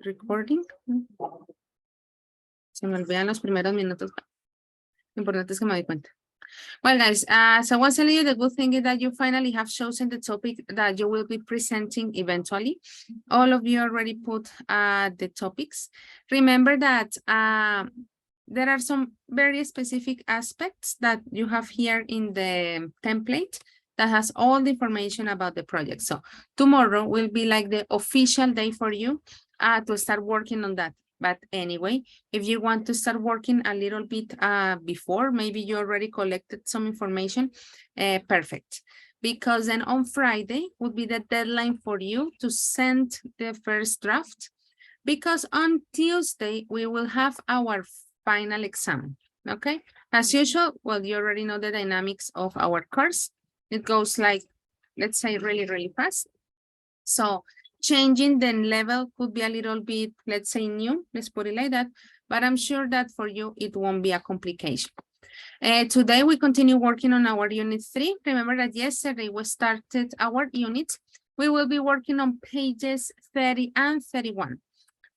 recording. Se me olvidan los primeros minutos. Lo importante es que me doy cuenta. Well, guys, so I was telling you, the good thing is that you finally have chosen the topic that you will be presenting eventually. All of you already put the topics. Remember that there are some very specific aspects that you have here in the template that has all the information about the project. So tomorrow will be like the official day for you to start working on that. But anyway, if you want to start working a little bit before, maybe you already collected some information, perfect. Because then on Friday would be the deadline for you to send the first draft. Because on Tuesday, we will have our final exam, okay? As usual, well, you already know the dynamics of our course. It goes like, let's say, really, really fast. So changing the level could be a little bit, let's say, new, let's put it like that, but I'm sure that for you, it won't be a complication. Today, we continue working on our unit 3. Remember that yesterday we started our unit. We will be working on pages 30 and 31.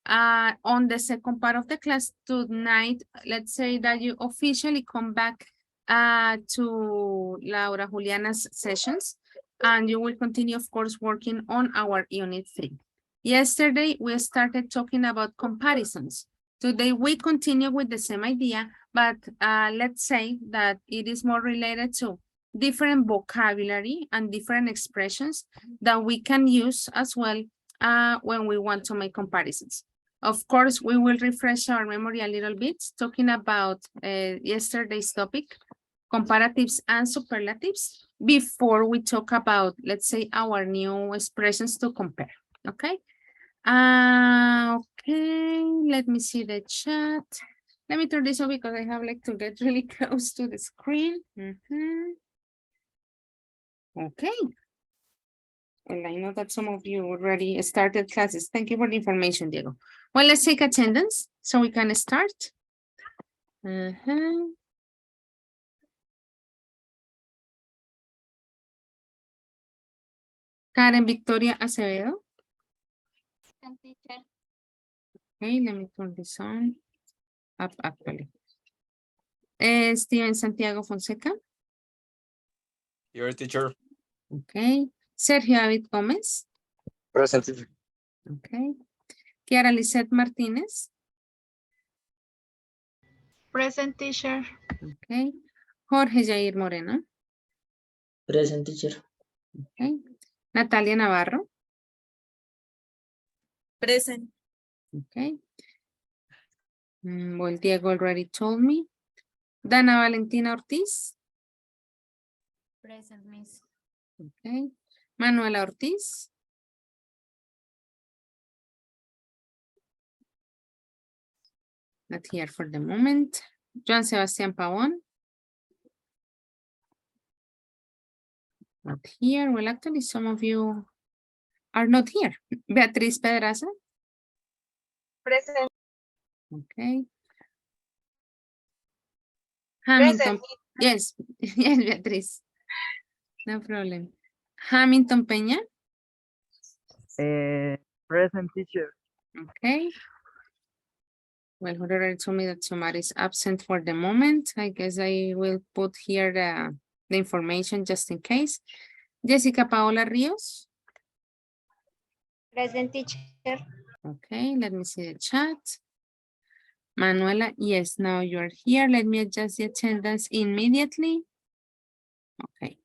On the second part of the class tonight, let's say that you officially come back to Laura Juliana's sessions. And you will continue, of course, working on our unit 3. Yesterday, we started talking about comparisons. Today, we continue with the same idea, but let's say that it is more related to different vocabulary and different expressions that we can use as well when we want to make comparisons. Of course, we will refresh our memory a little bit, talking about yesterday's topic, comparatives and superlatives, before we talk about, let's say, our new expressions to compare, okay? Okay, let me see the chat. Let me turn this on because I have like to get really close to the screen. Okay. Well, I know that some of you already started classes. Thank you for the information, Diego. Well, let's take attendance so we can start. Karen Victoria Acevedo. Okay, let me turn this on. Up actually. Steven Santiago Fonseca. Your teacher. Okay. Sergio David Gómez. Present. Okay. Kiara Lisette Martínez. Present, teacher. Okay. Jorge Jair Moreno. Present, teacher. Okay. Natalia Navarro. Present. Okay. Well, Diego already told me. Dana Valentina Ortiz. Present, miss. Okay. Manuela Ortiz. Not here for the moment. Joan Sebastián Pavón. Not here. Well, actually, some of you are not here. Beatriz Pedraza. Present. Okay. Hamilton. Yes, yes, Beatriz. No problem. Hamilton Peña. Present, teacher. Okay. Well, who already told me that somebody is absent for the moment. I guess I will put here the information just in case. Jessica Paola Rios. Present, teacher. Okay, let me see the chat. Manuela, yes, now you're here. Let me adjust the attendance immediately. Okay.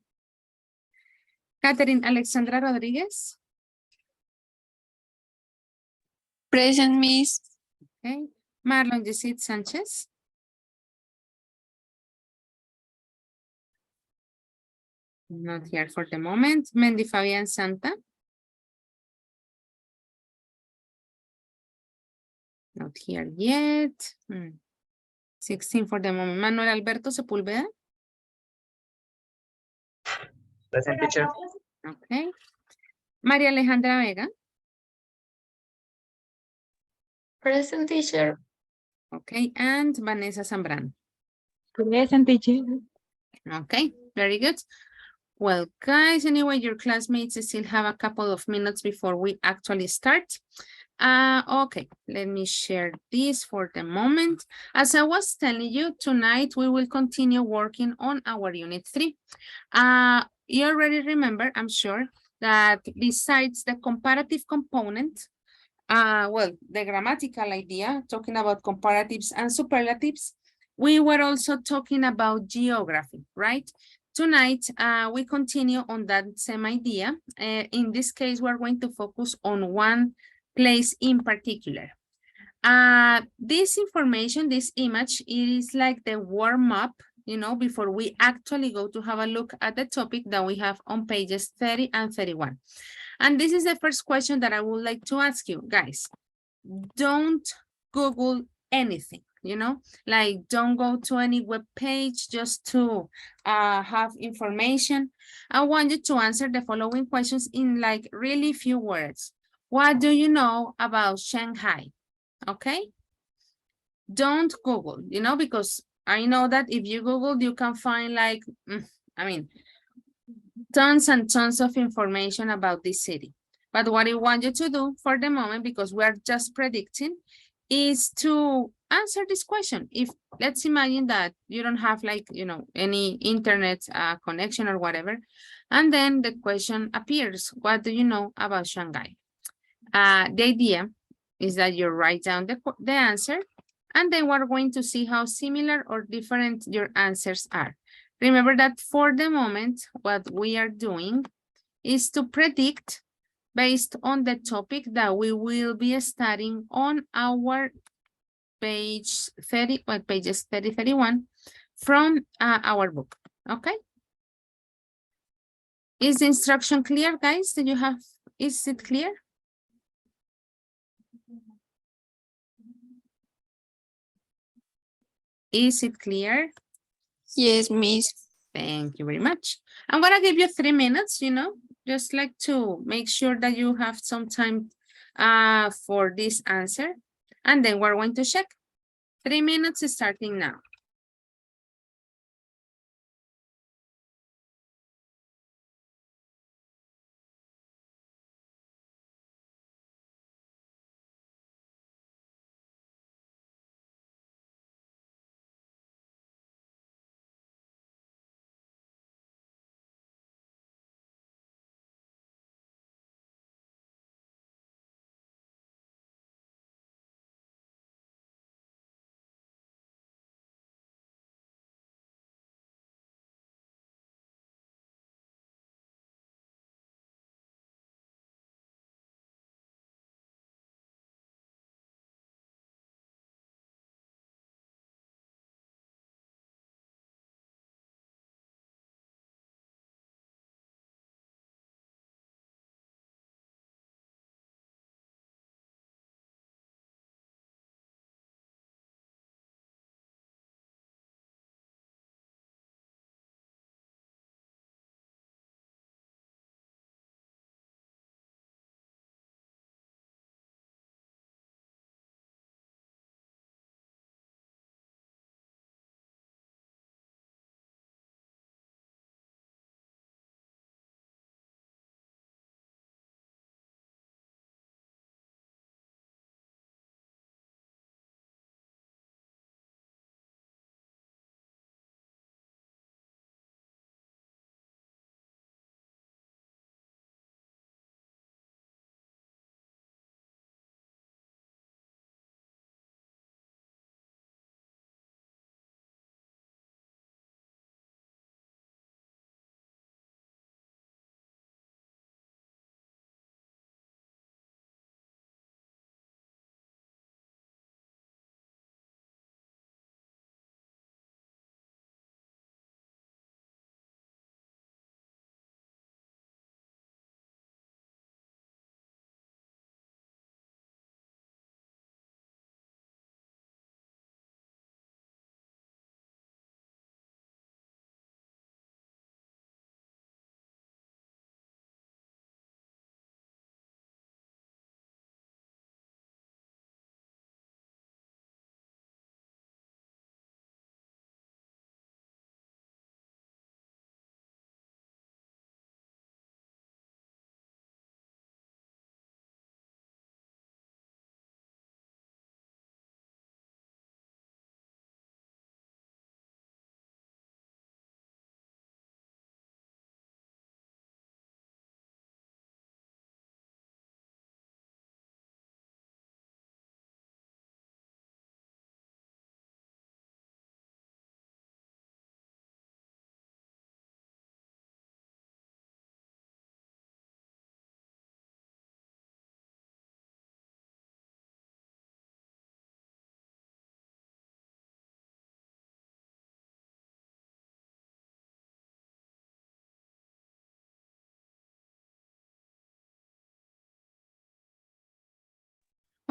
Catherine Alexandra Rodriguez. Present, miss. Okay. Marlon Yesid Sánchez. Not here for the moment. Mendy Fabián Santa. Not here yet. 16 for the moment. Manuel Alberto Sepúlveda. Present, teacher. Okay. María Alejandra Vega. Present, teacher. Okay. And Vanessa Zambrano. Present, teacher. Okay. Very good. Well, guys, anyway, your classmates still have a couple of minutes before we actually start. Okay, let me share this for the moment. As I was telling you, tonight we will continue working on our unit 3. You already remember, I'm sure, that besides the comparative component, well, the grammatical idea, talking about comparatives and superlatives, we were also talking about geography, right? Tonight, we continue on that same idea. In this case, we're going to focus on one place in particular. This information, this image, it is like the warm-up, you know, before we actually go to have a look at the topic that we have on pages 30 and 31. And this is the first question that I would like to ask you, guys. Don't Google anything, you know, like don't go to any web page just to have information. I want you to answer the following questions in like really few words. What do you know about Shanghai? Okay. Don't Google, you know, because I know that if you Google, you can find like, I mean, tons and tons of information about this city. But what I want you to do for the moment, because we are just predicting, is to answer this question. If let's imagine that you don't have like, you know, any internet connection or whatever, and then the question appears, what do you know about Shanghai? The idea is that you write down the answer, and then we're going to see how similar or different your answers are. Remember that for the moment, what we are doing is to predict based on the topic that we will be studying on our page 30, well, pages 30, 31 from our book, okay? Is the instruction clear, guys? Do you have, is it clear? Is it clear? Yes, Miss. Thank you very much. I'm gonna give you 3 minutes, you know, just like to make sure that you have some time for this answer. And then we're going to check. 3 minutes starting now.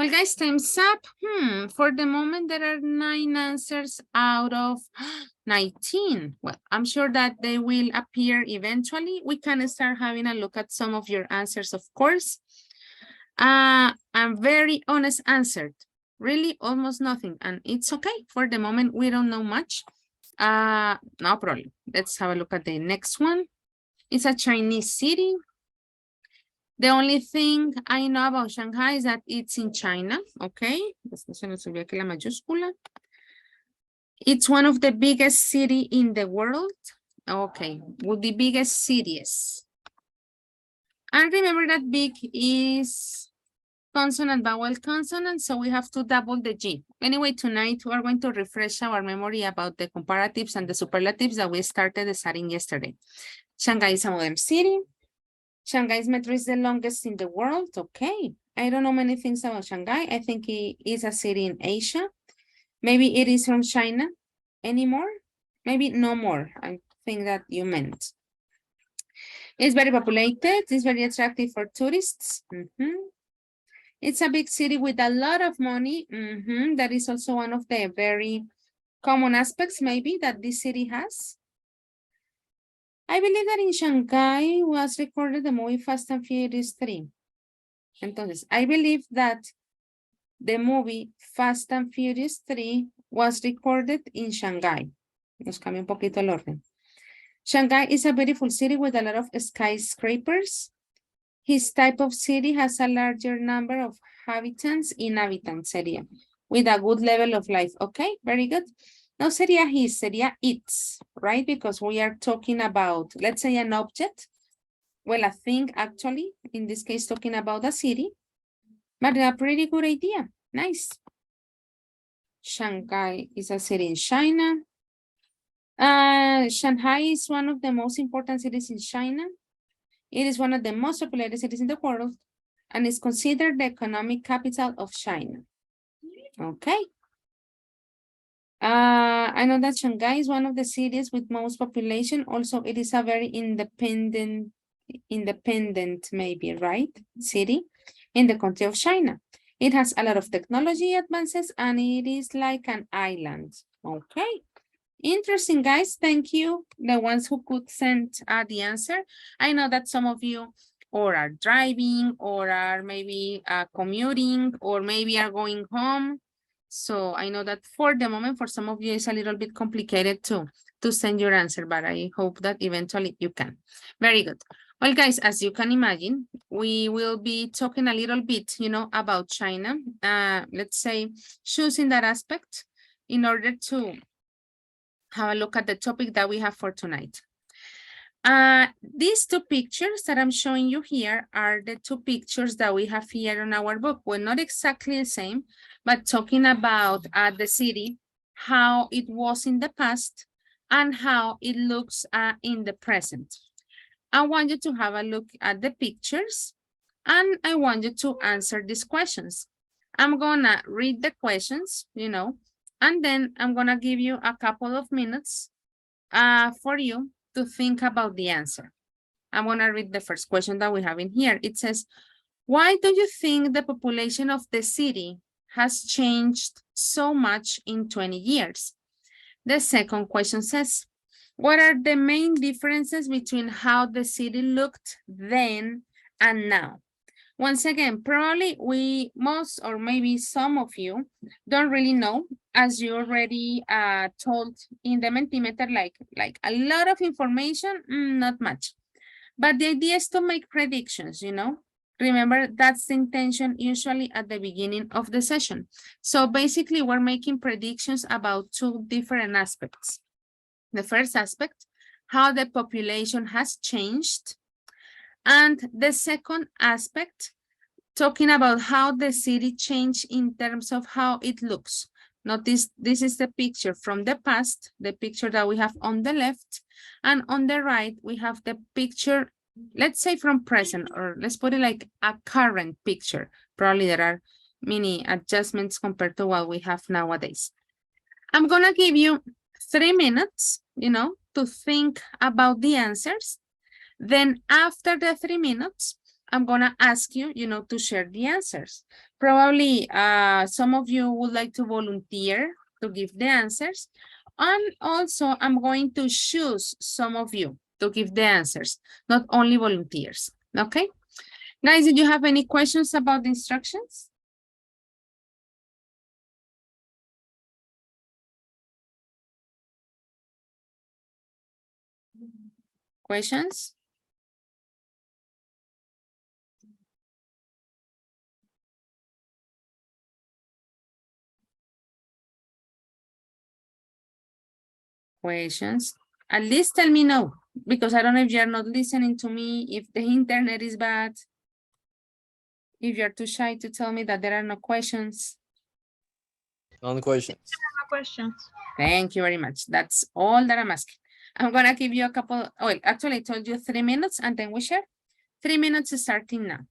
Well, guys, time's up. For the moment, there are 9 answers out of 19. Well, I'm sure that they will appear eventually. We can start having a look at some of your answers, of course. I'm very honest answered. Really, almost nothing. And it's okay. For the moment, we don't know much. No problem. Let's have a look at the next one. It's a Chinese city. The only thing I know about Shanghai is that it's in China, okay? It's one of the biggest city in the world. Okay, with the biggest cities. And remember that big is consonant, vowel, consonant, so we have to double the G. Anyway, tonight we are going to refresh our memory about the comparatives and the superlatives that we started studying yesterday. Shanghai is a modern city. Shanghai's metro is the longest in the world. Okay. I don't know many things about Shanghai. I think it is a city in Asia. Maybe it is from China anymore. Maybe no more. I think that you meant. It's very populated. It's very attractive for tourists. It's a big city with a lot of money. That is also one of the very common aspects maybe that this city has. I believe that in Shanghai was recorded the movie Fast and Furious 3. Entonces, I believe that the movie Fast and Furious 3 was recorded in Shanghai. Nos cambia un poquito el orden. Shanghai is a beautiful city with a lot of skyscrapers. His type of city has a larger number of inhabitants area, with a good level of life. Okay, very good. No sería his, sería its, right? Because we are talking about, let's say, an object. Well, a thing, actually, in this case, talking about a city. But a pretty good idea. Nice. Shanghai is a city in China. Shanghai is one of the most important cities in China. It is one of the most populated cities in the world and is considered the economic capital of China. Okay. I know that Shanghai is one of the cities with most population. Also, it is a very independent maybe, right? City in the country of China. It has a lot of technology advances and it is like an island. Okay. Interesting, guys. Thank you. The ones who could send the answer. I know that some of you or are driving or are maybe commuting or maybe are going home. So I know that for the moment, for some of you, it's a little bit complicated to send your answer, but I hope that eventually you can. Very good. Well, guys, as you can imagine, we will be talking a little bit, about China. Let's say choosing that aspect in order to have a look at the topic that we have for tonight. These two pictures that I'm showing you here are the two pictures that we have here in our book. Well, not exactly the same, but talking about the city, how it was in the past and how it looks in the present. I want you to have a look at the pictures and I want you to answer these questions. I'm gonna read the questions, and then I'm gonna give you a couple of minutes for you to think about the answer. I'm gonna read the first question that we have in here. It says, why do you think the population of the city has changed so much in 20 years? The second question says, what are the main differences between how the city looked then and now? Once again, probably most or maybe some of you don't really know, as you already told in the Mentimeter, like a lot of information, not much. But the idea is to make predictions, Remember, that's the intention usually at the beginning of the session. So basically, we're making predictions about two different aspects. The first aspect, how the population has changed. And the second aspect, talking about how the city changed in terms of how it looks. Notice this is the picture from the past, the picture that we have on the left, and on the right, we have the picture, let's say from present, or let's put it like a current picture. Probably there are many adjustments compared to what we have nowadays. I'm gonna give you 3 minutes, to think about the answers. Then after the 3 minutes, I'm gonna ask you, to share the answers. Probably some of you would like to volunteer to give the answers. And also I'm going to choose some of you to give the answers, not only volunteers. Okay? Guys, did you have any questions about the instructions? Questions? Questions? At least tell me no, because I don't know if you're not listening to me, if the internet is bad, if you're too shy to tell me that there are no questions. No questions. No questions. Thank you very much. That's all that I'm asking. I'm gonna give you a couple, well, actually I told you 3 minutes and then we share. 3 minutes starting now.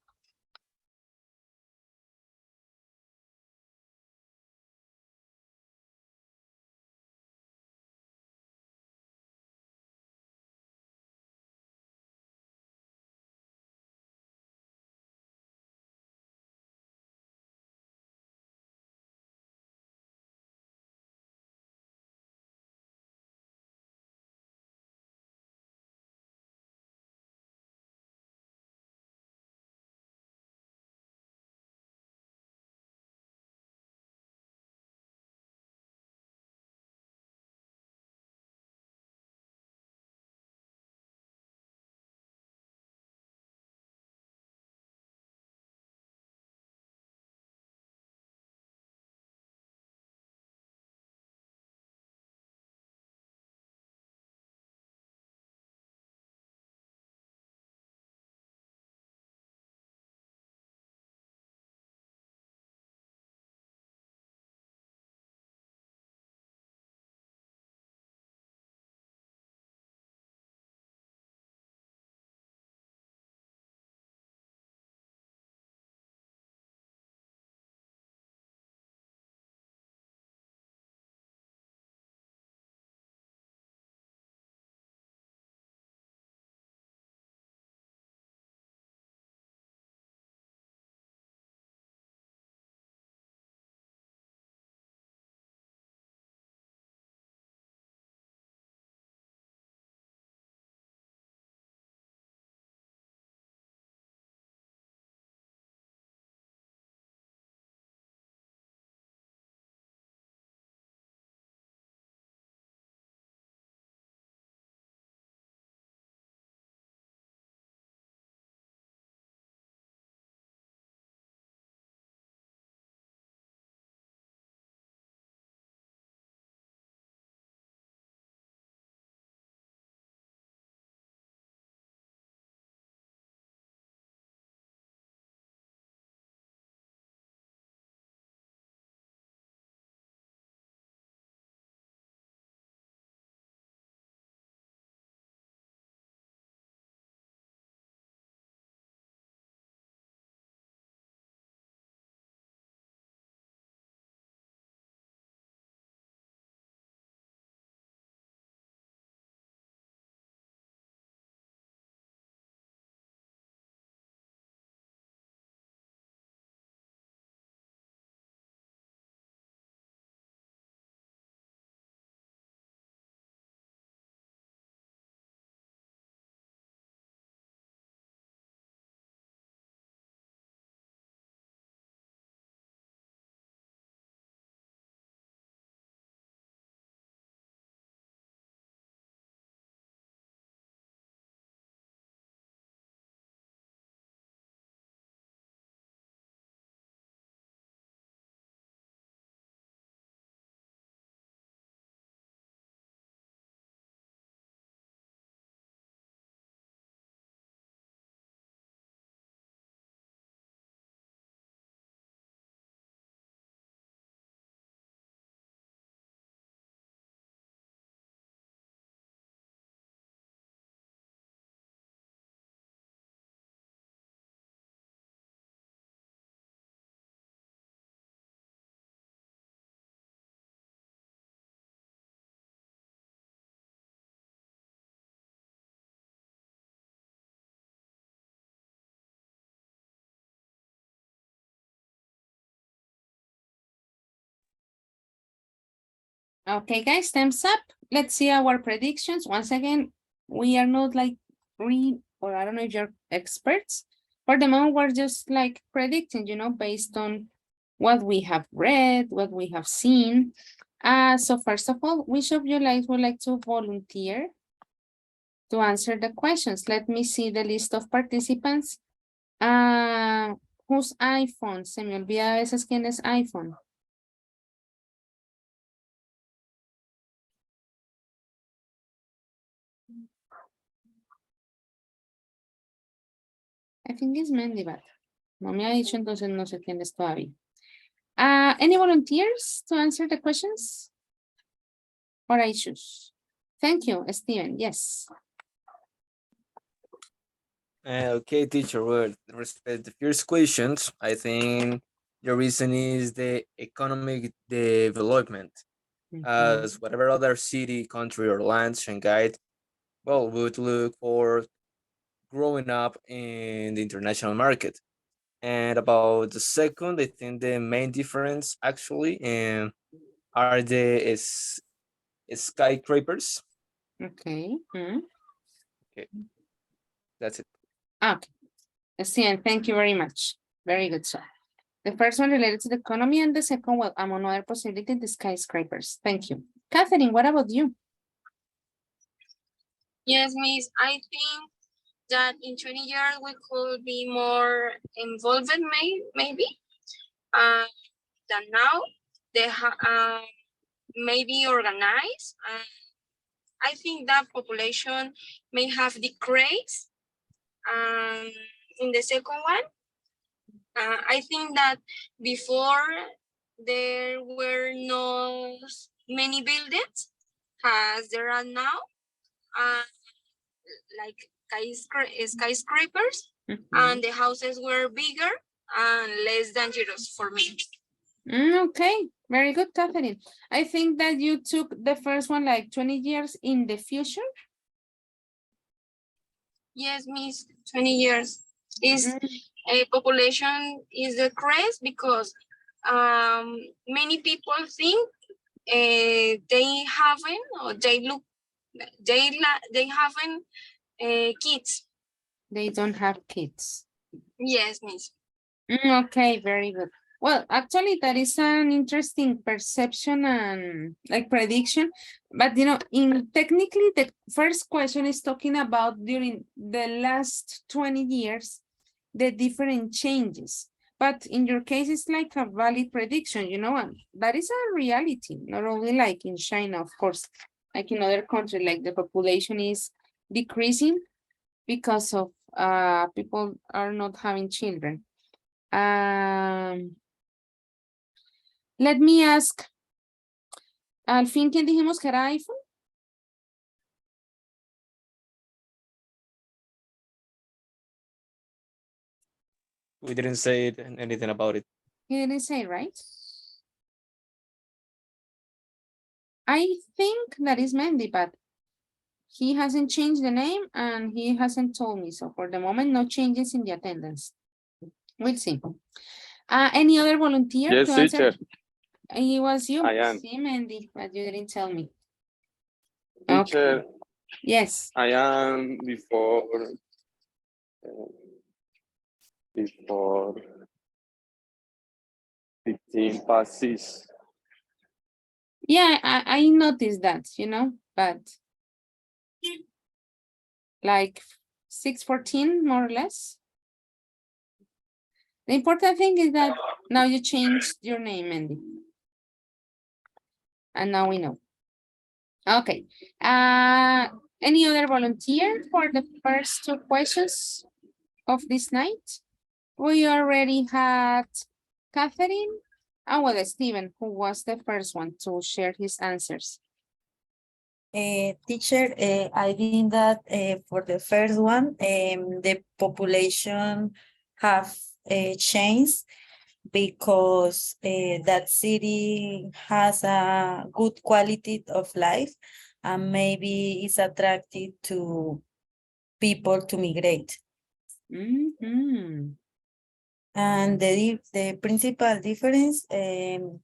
Okay, guys, thumbs up. Let's see our predictions. Once again, we are not like or I don't know if you're experts. For the moment, we're just like predicting, based on what we have read, what we have seen. So first of all, which of you would like to volunteer to answer the questions? Let me see the list of participants. Whose iPhone? Se me olvida a veces quién es iPhone. I think it's Mandy, but no me ha dicho, entonces no sé quién es todavía. Any volunteers to answer the questions? Or I choose? Thank you, Steven. Yes. Okay, teacher. Well, respect the first questions. I think the reason is the economic development. As whatever other city, country, or land Shanghai, well, would look for growing up in the international market. And about the second, I think the main difference actually are the skyscrapers. Okay. Okay, that's it. Okay. Steven, thank you very much. Very good, sir. The first one related to the economy and the second one, among other possibilities, the skyscrapers. Thank you. Catherine, what about you? Yes, Miss. I think that in 20 years we could be more involved, maybe, than now. They maybe organized. I think that population may have decreased. In the second one, I think that before there were not many buildings as there are now, like skyscrapers, and the houses were bigger and less dangerous for me. Okay, very good, Catherine. I think that you took the first one like 20 years in the future. Yes, Miss, 20 years. Is a population is decreased because many people think they haven't or they haven't kids. They don't have kids. Yes, Miss. Okay, very good. Well, actually, that is an interesting perception and like prediction. But in technically, the first question is talking about during the last 20 years, the different changes. But in your case, it's like a valid prediction, and that is a reality, not only like in China, of course, like in other countries, like the population is decreasing because of people are not having children. Let me ask, al fin, ¿quién dijimos que era iPhone? We didn't say anything about it. He didn't say, right? I think that is Mandy, but he hasn't changed the name and he hasn't told me. So for the moment, no changes in the attendance. We'll see. Any other volunteer? Yes, to answer? teacher. It was you. I am. See, Mandy, but you didn't tell me. Teacher, Okay. Yes. I am before 15 past 6. Yeah, I noticed that, but like 6:14, more or less. The important thing is that now you changed your name, Mandy. And now we know. Okay. Any other volunteer for the first two questions of this night? We already had Catherine and well, Stephen, who was the first one to share his answers. Teacher, I think that for the first one, the population have changed because that city has a good quality of life and maybe it's attractive to people to migrate. Mm-hmm. And the principal difference in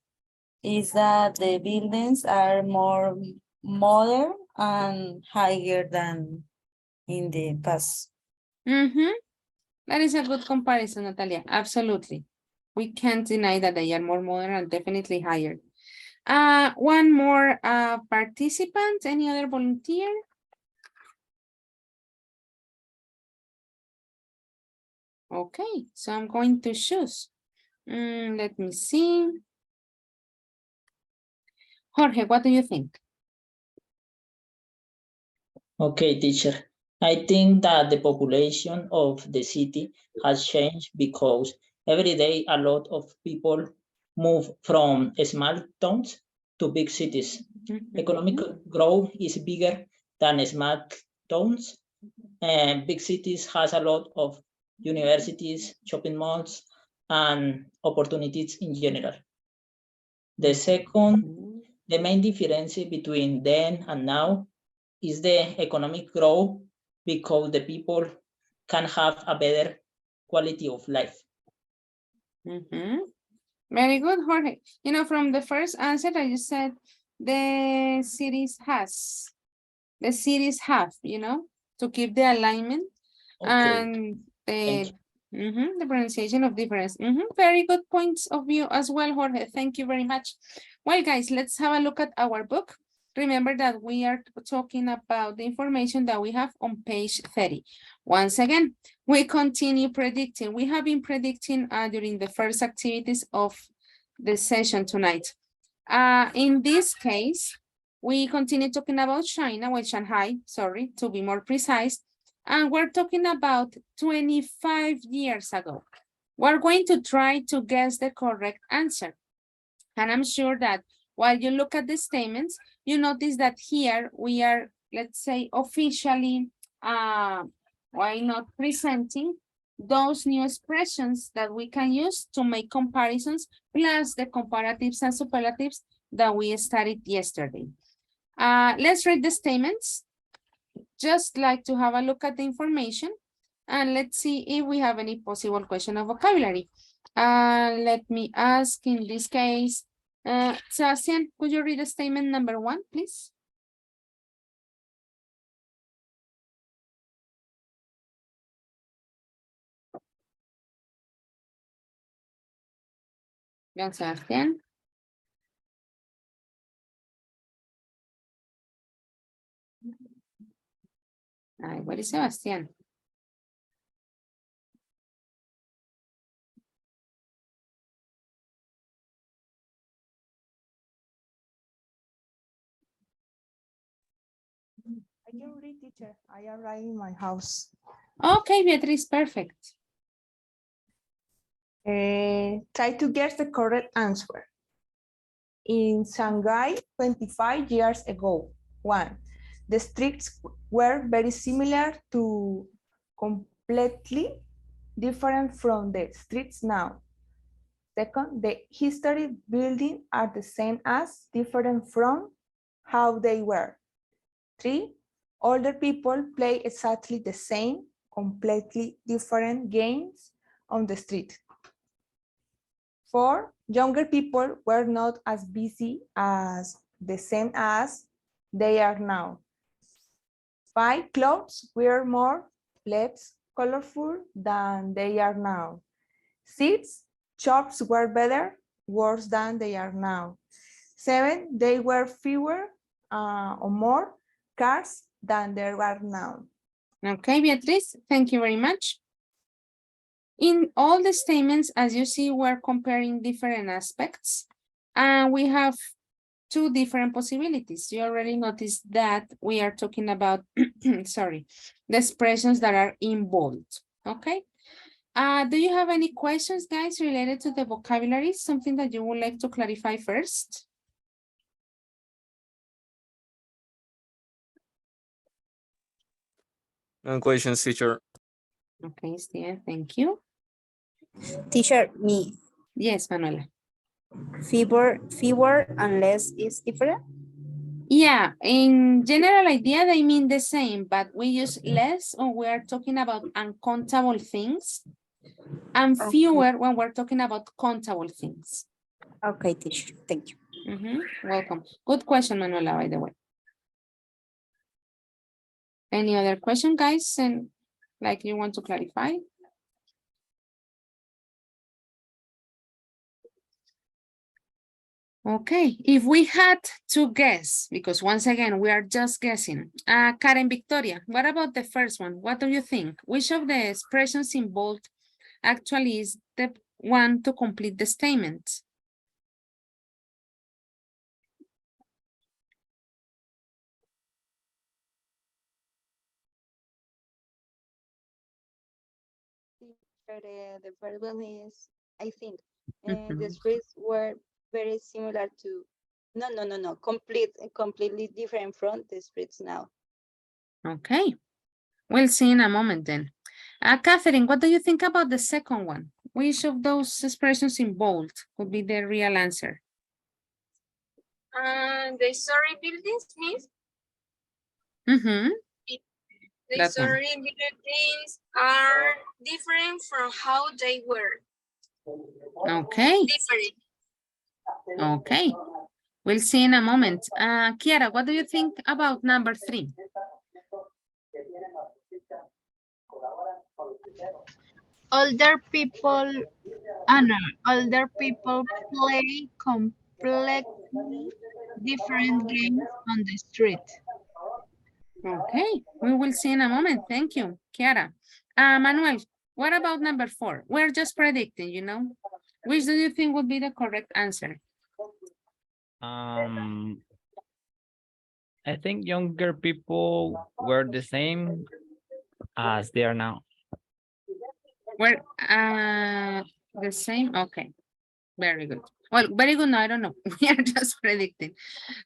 is that the buildings are more modern and higher than in the past. That is a good comparison, Natalia. Absolutely. We can't deny that they are more modern and definitely higher. One more participant. Any other volunteer? Okay, so I'm going to choose. Let me see. Jorge, what do you think? Okay, teacher. I think that the population of the city has changed because every day a lot of people move from small towns to big cities. Economic growth is bigger than small towns, and big cities has a lot of universities, shopping malls, and opportunities in general. The second, the main difference between then and now is the economic growth because the people can have a better quality of life. Very good, Jorge. You know, from the first answer that you said, the cities have, you know, to keep the alignment and the pronunciation of difference. Very good points of view as well, Jorge. Thank you very much. Well, guys, let's have a look at our book. Remember that we are talking about the information that we have on page 30. Once again, we continue predicting. We have been predicting during the first activities of the session tonight. In this case, we continue talking about China, well, Shanghai, sorry, to be more precise. And we're talking about 25 years ago. We're going to try to guess the correct answer. And I'm sure that while you look at the statements, you notice that here we are, let's say, officially, why not presenting those new expressions that we can use to make comparisons, plus the comparatives and superlatives that we studied yesterday. Let's read the statements. Just like to have a look at the information, and let's see if we have any possible question of vocabulary. Let me ask in this case, Sebastian, could you read the statement number 1, please? Young Sebastian. Ay, where is Sebastian? I can read, teacher. I arrived in my house. Okay, Beatriz, perfect. Try to guess the correct answer. In Shanghai, 25 years ago, 1. The streets were very similar to completely different from the streets now. Second, the history buildings are the same as different from how they were. 3. Older people play exactly the same, completely different games on the street. 4. Younger people were not as busy as the same as they are now. 5. Clothes were more less colorful than they are now. 6. Shops were better, worse than they are now. 7. They were fewer or more cars than there are now. Okay, Beatriz, thank you very much. In all the statements, as you see, we're comparing different aspects, and we have 2 different possibilities. You already noticed that we are talking about, sorry, the expressions that are in bold, okay? Do you have any questions, guys, related to the vocabulary? Something that you would like to clarify first? No questions, teacher. Okay, Steve, thank you. Teacher, me, Yes, Manuela. fewer and less is different? Yeah, in general idea, they mean the same, but we use less when we are talking about uncountable things, and fewer when we're talking about countable things. Okay, teacher, thank you. Welcome. Good question, Manuela, by the way. Any other question, guys? And like you want to clarify? Okay, if we had to guess, because once again, we are just guessing. Karen Victoria, what about the first one? What do you think? Which of the expressions involved actually is the one to complete the statement? The first one is, I think, the Mhm. streets were very similar to, no, completely different from the streets now. Okay, we'll see in a moment then. Catherine, what do you think about the second one? Which of those expressions in bold would be the real answer? The story buildings means Mm-hmm. the That one. story buildings are different from how they were. Okay, Different. okay. We'll see in a moment. Kiara, what do you think about number 3? Older people play completely different games on the street. Okay, we will see in a moment. Thank you, Kiara. Manuel, what about number 4? We're just predicting, you know. Which do you think would be the correct answer? I think younger people were the same as they are now. We're the same. Okay, very good. Well, very good. No, I don't know. We are just predicting.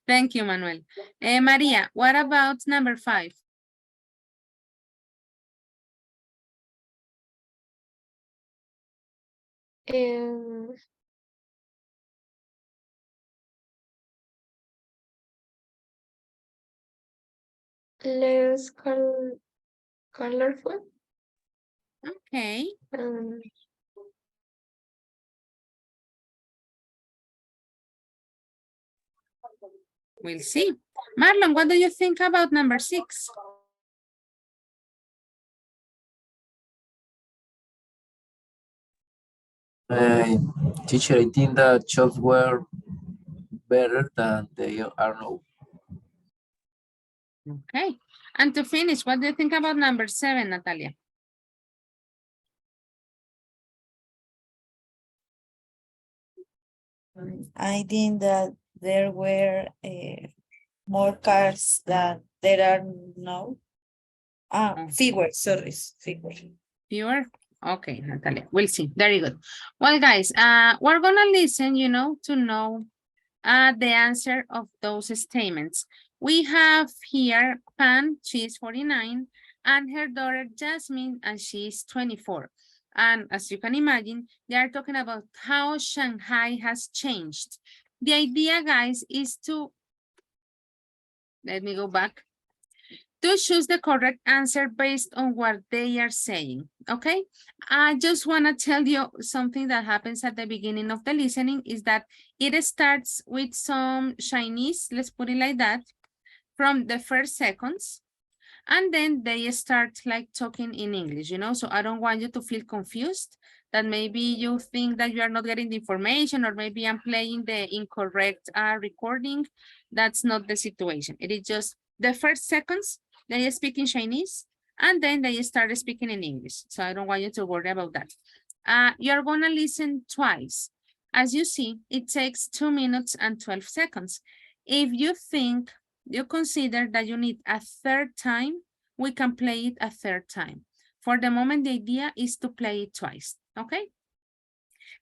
Thank you, Manuel. Maria, what about number 5? Less colorful. Okay. We'll see. Marlon, what do you think about number 6? Teacher, I think that shops were better than they are now. Okay. And to finish, what do you think about number 7, Natalia? I think that there were more cars that there are now. Fewer, sorry, fewer. Fewer? Okay, Natalia, we'll see. Very good. Well, guys, we're gonna listen, you know, to know the answer of those statements. We have here Pan, she's 49, and her daughter Jasmine, and she's 24. And as you can imagine, they are talking about how Shanghai has changed. The idea, guys, is to, let me go back, to choose the correct answer based on what they are saying, okay? I just want to tell you something that happens at the beginning of the listening is that it starts with some Chinese, let's put it like that, from the first seconds, and then they start like talking in English, you know? So I don't want you to feel confused that maybe you think that you are not getting the information or maybe I'm playing the incorrect recording. That's not the situation. It is just the first seconds, they speak in Chinese, and then they start speaking in English. So I don't want you to worry about that. You're gonna listen twice. As you see, it takes 2 minutes and 12 seconds. If you think, you consider that you need a third time, we can play it a third time. For the moment, the idea is to play it twice, okay?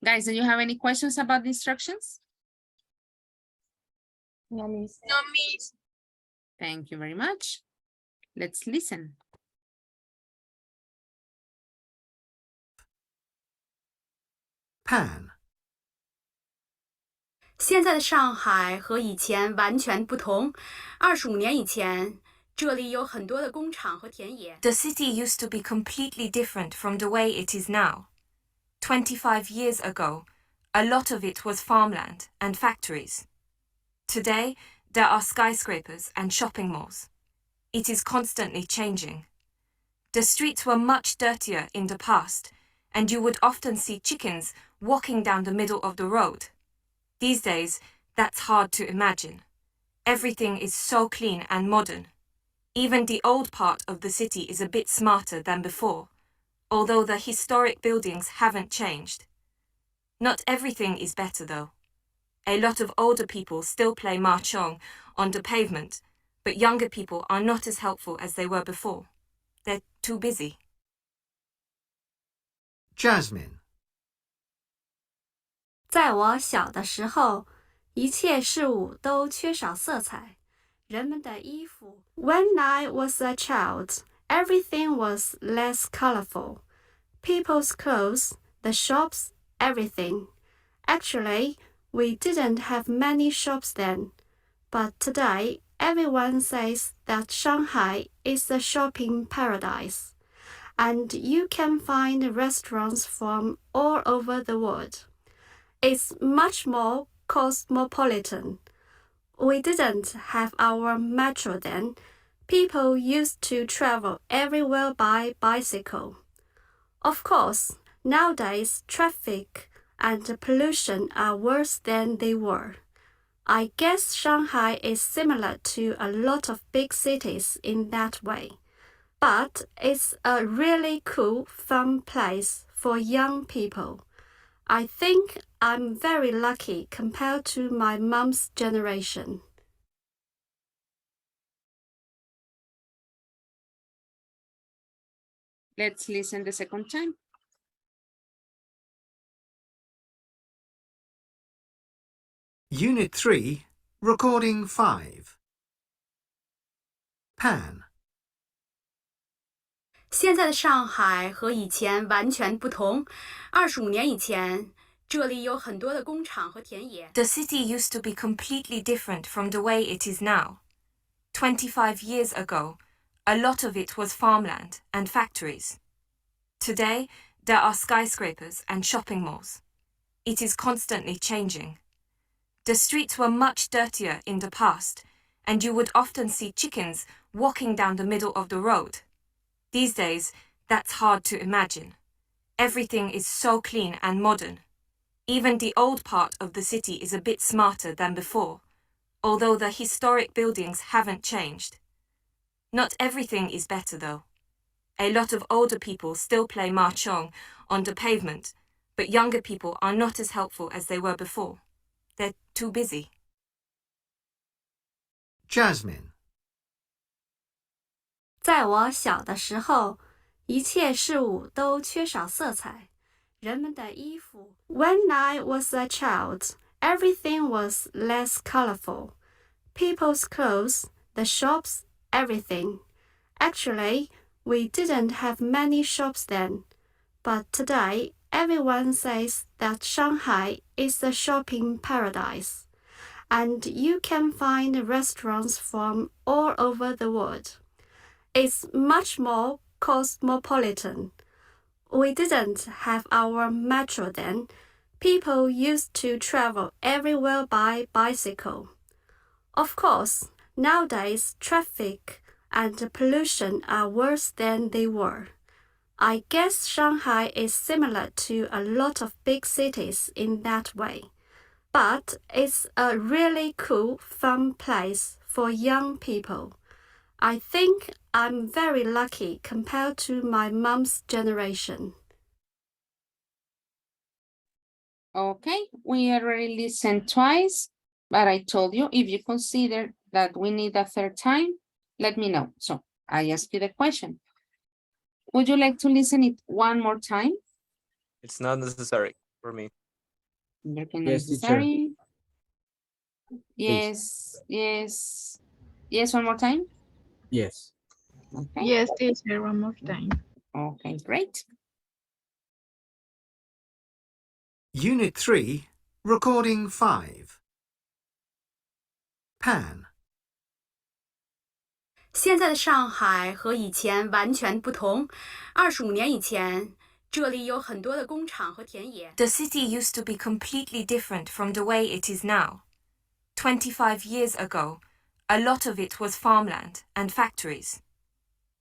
Guys, do you have any questions about the instructions? No, miss. No, miss. Thank you very much. Let's listen. Pan. 现在的上海和以前完全不同。25年以前，这里有很多的工厂和田野。The city used to be completely different from the way it is now. 25 years ago, a lot of it was farmland and factories. Today, there are skyscrapers and shopping malls. It is constantly changing. The streets were much dirtier in the past, and you would often see chickens walking down the middle of the road. These days, that's hard to imagine. Everything is so clean and modern. Even the old part of the city is a bit smarter than before, although the historic buildings haven't changed. Not everything is better though. A lot of older people still play mahjong on the pavement, but younger people are not as helpful as they were before. They're too busy. Jasmine. 在我小的时候，一切事物都缺少色彩。人们的衣服。When I was a child, everything was less colorful. People's clothes, the shops, everything. Actually, we didn't have many shops then. But today, everyone says that Shanghai is a shopping paradise. And you can find restaurants from all over the world. It's much more cosmopolitan. We didn't have our metro then. People used to travel everywhere by bicycle. Of course, nowadays traffic and pollution are worse than they were. I guess Shanghai is similar to a lot of big cities in that way. But it's a really cool, fun place for young people. I think I'm very lucky compared to my mom's generation. Let's listen the second time. Unit 3, Recording 5. Pan. 现在的上海和以前完全不同。25年以前，这里有很多的工厂和田野。The city used to be completely different from the way it is now. 25 years ago, a lot of it was farmland and factories. Today, there are skyscrapers and shopping malls. It is constantly changing. The streets were much dirtier in the past, and you would often see chickens walking down the middle of the road. These days, that's hard to imagine. Everything is so clean and modern. Even the old part of the city is a bit smarter than before, although the historic buildings haven't changed. Not everything is better though. A lot of older people still play mahjong on the pavement, but younger people are not as helpful as they were before. They're too busy. Jasmine. 在我小的时候，一切事物都缺少色彩。人们的衣服。When I was a child, everything was less colorful. People's clothes, the shops, everything. Actually, we didn't have many shops then. But today, everyone says that Shanghai is a shopping paradise. And you can find restaurants from all over the world. It's much more cosmopolitan. We didn't have our metro then. People used to travel everywhere by bicycle. Of course, nowadays traffic and pollution are worse than they were. I guess Shanghai is similar to a lot of big cities in that way. But it's a really cool, fun place for young people. I think I'm very lucky compared to my mom's generation. Okay, we already listened twice, but I told you if you consider that we need a third time, let me know. So I ask you the question. Would you like to listen it one more time? It's not necessary for me. Yes, teacher. Yes, yes. Yes, one more time? Yes. Okay. Yes, teacher, one more time. Okay, great. Unit 3, Recording 5. Pan. 现在的上海和以前完全不同。25年以前，这里有很多的工厂和田野。The city used to be completely different from the way it is now. 25 years ago, a lot of it was farmland and factories.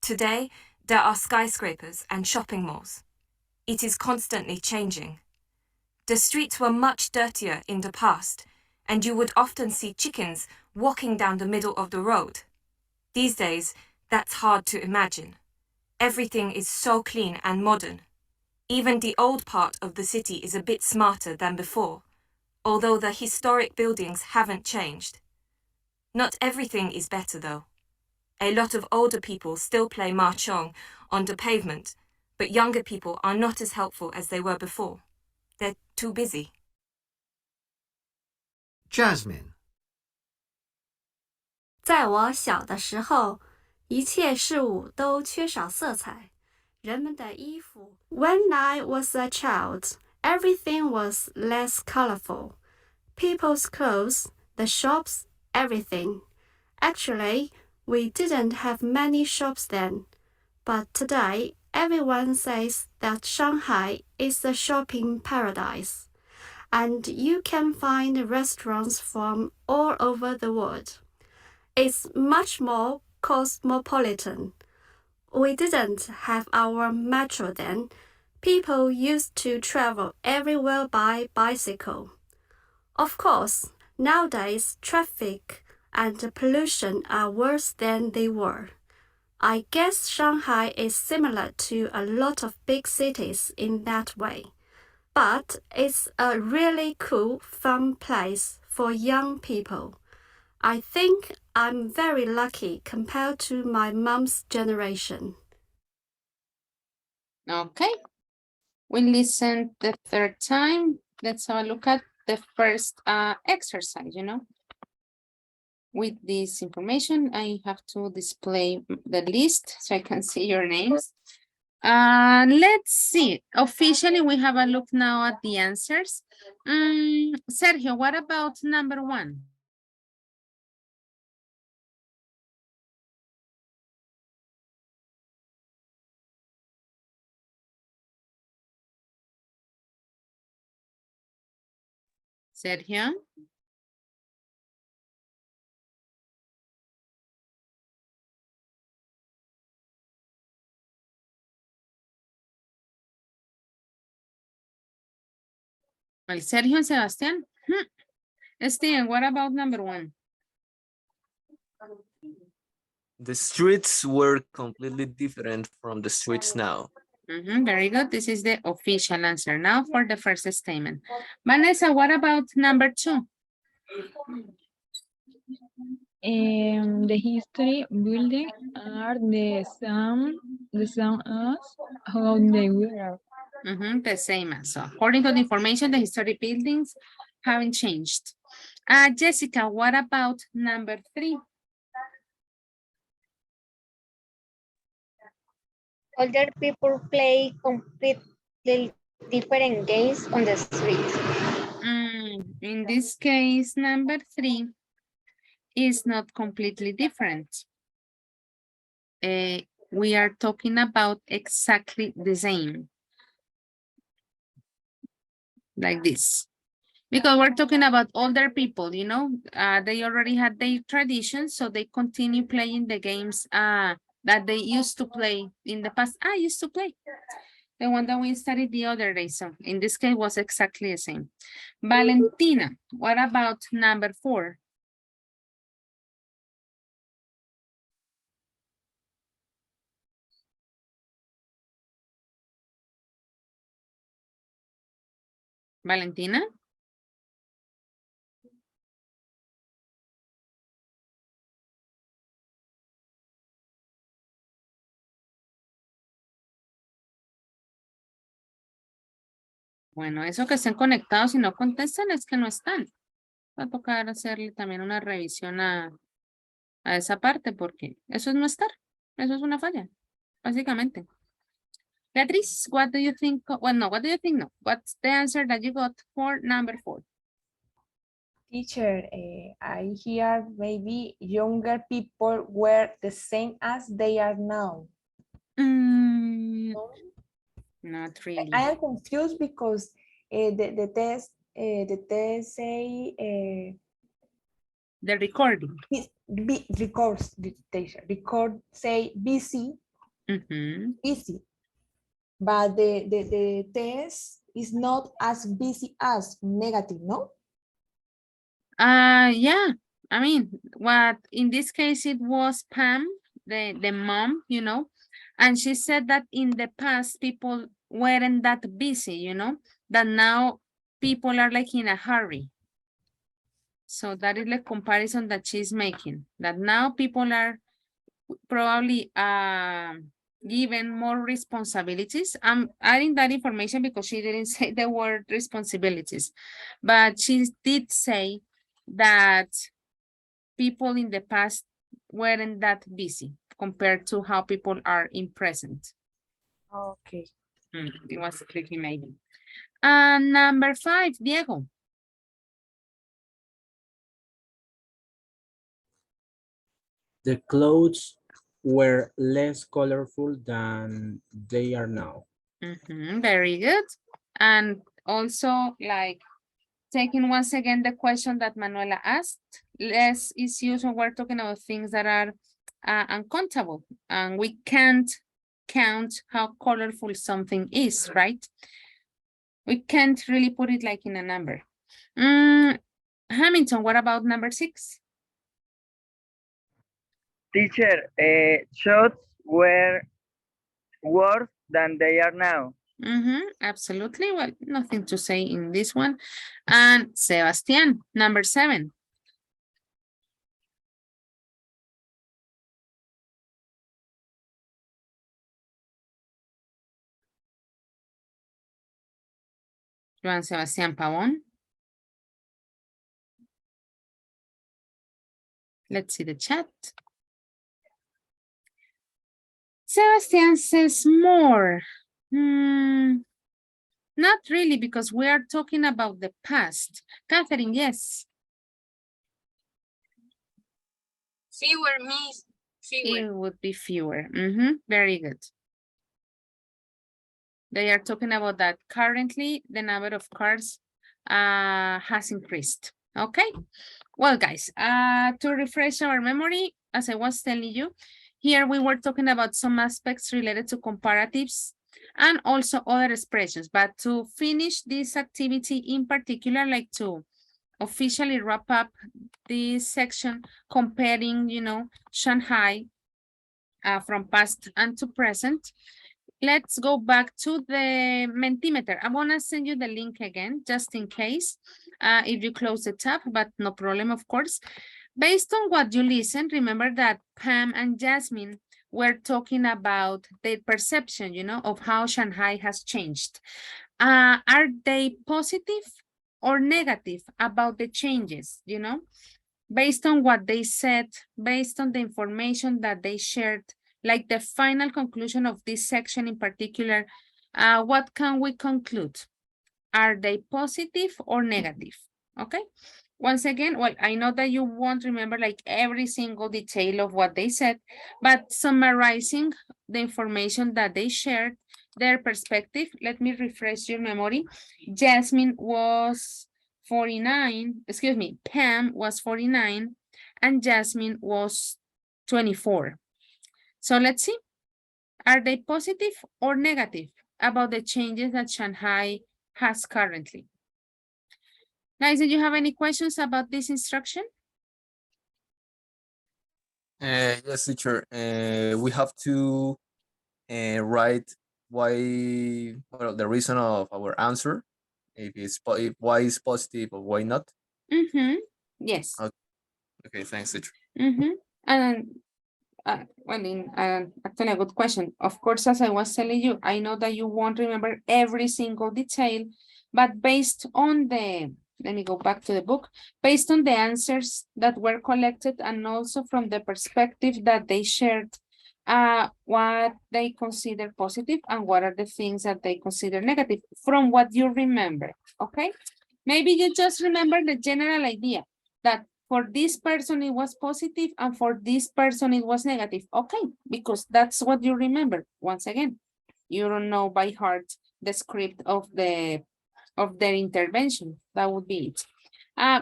Today, there are skyscrapers and shopping malls. It is constantly changing. The streets were much dirtier in the past, and you would often see chickens walking down the middle of the road. These days, that's hard to imagine. Everything is so clean and modern. Even the old part of the city is a bit smarter than before, although the historic buildings haven't changed. Not everything is better though. A lot of older people still play mahjong on the pavement, but younger people are not as helpful as they were before. They're too busy. Jasmine. 在我小的时候，一切事物都缺少色彩。人们的衣服。When I was a child, everything was less colorful. People's clothes, the shops, everything. Actually, we didn't have many shops then. But today, everyone says that Shanghai is a shopping paradise. And you can find restaurants from all over the world. It's much more cosmopolitan. We didn't have our metro then. People used to travel everywhere by bicycle. Of course, nowadays traffic and pollution are worse than they were. I guess Shanghai is similar to a lot of big cities in that way. But it's a really cool, fun place for young people. I think I'm very lucky compared to my mom's generation. Okay. We listen the third time. Let's have a look at the first exercise, With this information, I have to display the list so I can see your names. Let's see. Officially, we have a look now at the answers. Sergio, what about number 1? Sergio? Well, Sergio and Sebastian? Steven, what about number 1? The streets were completely different from the streets now. Very good. This is the official answer. Now for the first statement. Vanessa, what about number 2? The history buildings are the same as how they were. The same as. So according to the information, the historic buildings haven't changed. Jessica, what about number 3? Older people play completely different games on the street. In this case, number 3 is not completely different. We are talking about exactly the same. Like this. Because we're talking about older people, they already had their traditions, so they continue playing the games that they used to play in the past. I used to play. The one that we studied the other day. So in this case was exactly the same. Valentina, what about number 4? Valentina? Bueno, eso que estén conectados y no contestan es que no están. Va a tocar hacerle también una revisión a esa parte porque eso es no estar. Eso es una falla, básicamente. Beatriz, what do you think? Well, no, what do you think? No, what's the answer that you got for number 4? Teacher, I hear maybe younger people were the same as they are now. Not really. I am confused because the test say The recording. Records, record, say busy, busy. But the test is not as busy as negative, no? Yeah, I mean, what in this case it was Pam, the mom, you know, and she said that in the past people weren't that busy, you know, that now people are like in a hurry. So that is the comparison that she's making, that now people are probably given more responsibilities. I'm adding that information because she didn't say the word responsibilities, but she did say that people in the past weren't that busy compared to how people are in present. Okay. It was tricky maybe. And number 5, Diego. The clothes were less colorful than they are now. Very good. And also like taking once again the question that Manuela asked, less is used when we're talking about things that are uncountable and we can't count how colorful something is, right? We can't really put it like in a number. Hamilton, what about number 6? Teacher, shots were worse than they are now. Absolutely. Well, nothing to say in this one. And Sebastian, number 7. Juan Sebastián Pavón. Let's see the chat. Sebastian says more. Not really, because we are talking about the past. Catherine, yes. Fewer means fewer. It would be fewer. Very good. They are talking about that currently the number of cars has increased. Okay. Well, guys, to refresh our memory, as I was telling you, here we were talking about some aspects related to comparatives and also other expressions. But to finish this activity in particular, like to officially wrap up this section comparing, you know, Shanghai from past and to present, let's go back to the Mentimeter. I'm gonna send you the link again, just in case, if you close the tab, but no problem, of course. Based on what you listened, remember that Pam and Jasmine were talking about their perception, you know, of how Shanghai has changed. Are they positive or negative about the changes, you know? Based on what they said, based on the information that they shared, like the final conclusion of this section in particular, what can we conclude? Are they positive or negative? Okay. Once again, well, I know that you won't remember like every single detail of what they said, but summarizing the information that they shared, their perspective, let me refresh your memory. Jasmine was 49, excuse me, Pam was 49 and Jasmine was 24. So let's see, are they positive or negative about the changes that Shanghai has currently? Guys, did you have any questions about this instruction? Yes, teacher. We have to write why, well, the reason of our answer, if it's if why is positive or why not. Yes. Okay, thanks, teacher. And actually a good question. Of course, as I was telling you, I know that you won't remember every single detail, but based on the, let me go back to the book, based on the answers that were collected and also from the perspective that they shared, what they consider positive and what are the things that they consider negative from what you remember, okay? Maybe you just remember the general idea that for this person it was positive and for this person it was negative. Okay, because that's what you remember. Once again, you don't know by heart the script of their intervention. That would be it.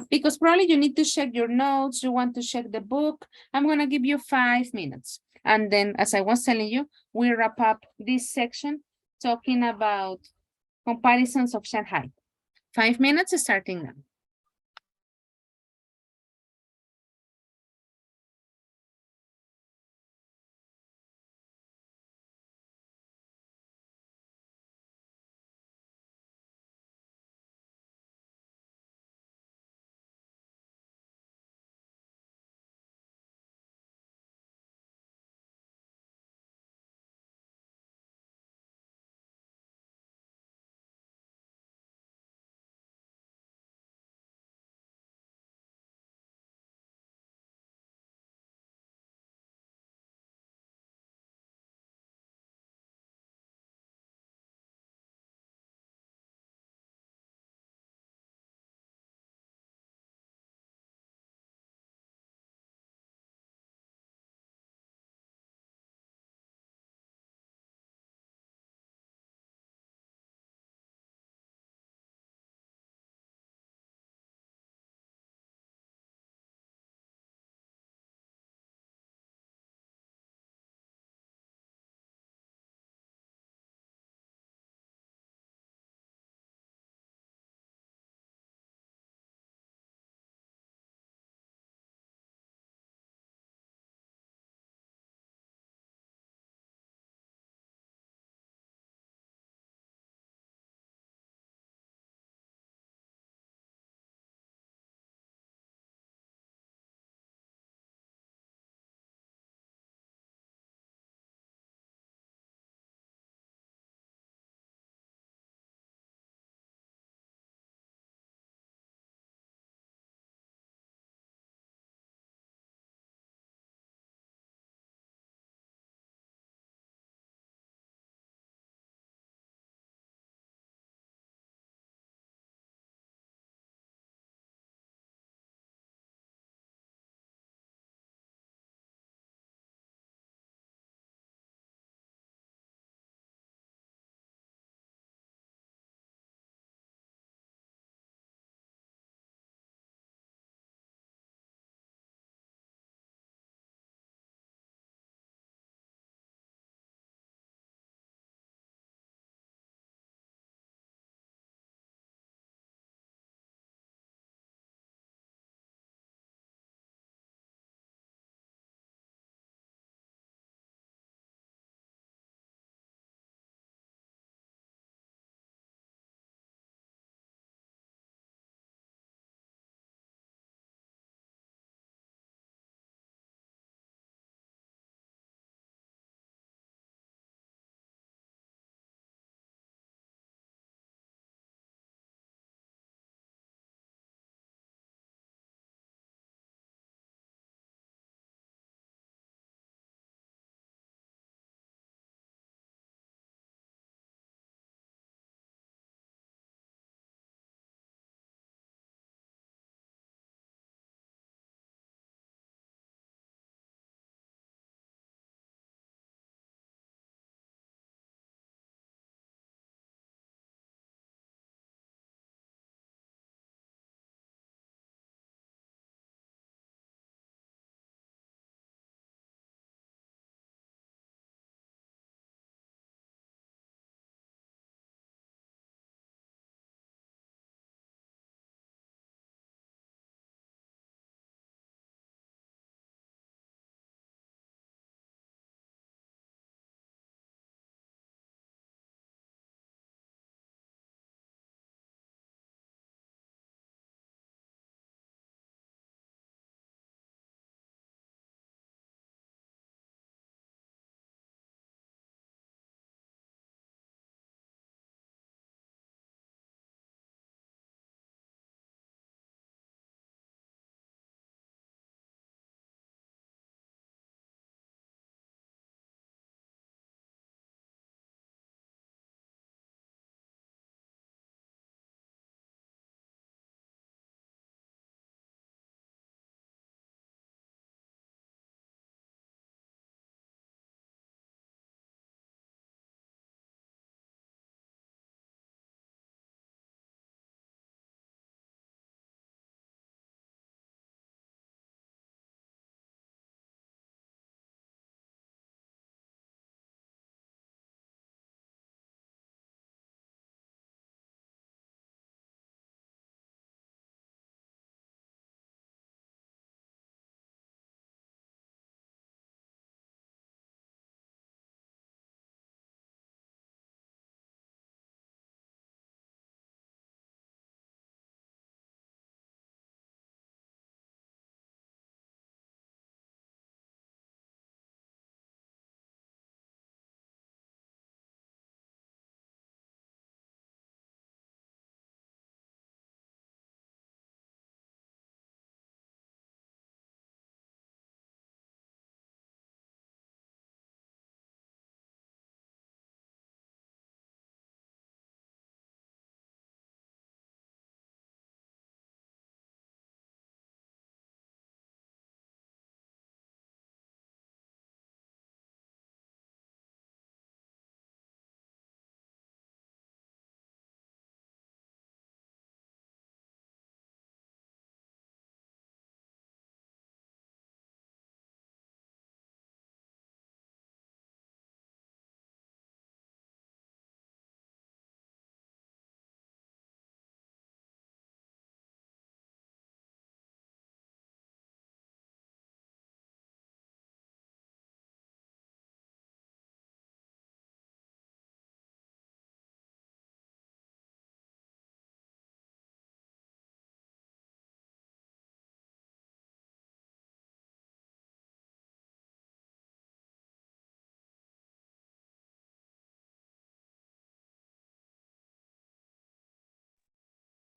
Because probably you need to check your notes, you want to check the book. I'm gonna give you 5 minutes. And then, as I was telling you, we wrap up this section talking about comparisons of Shanghai. 5 minutes starting now.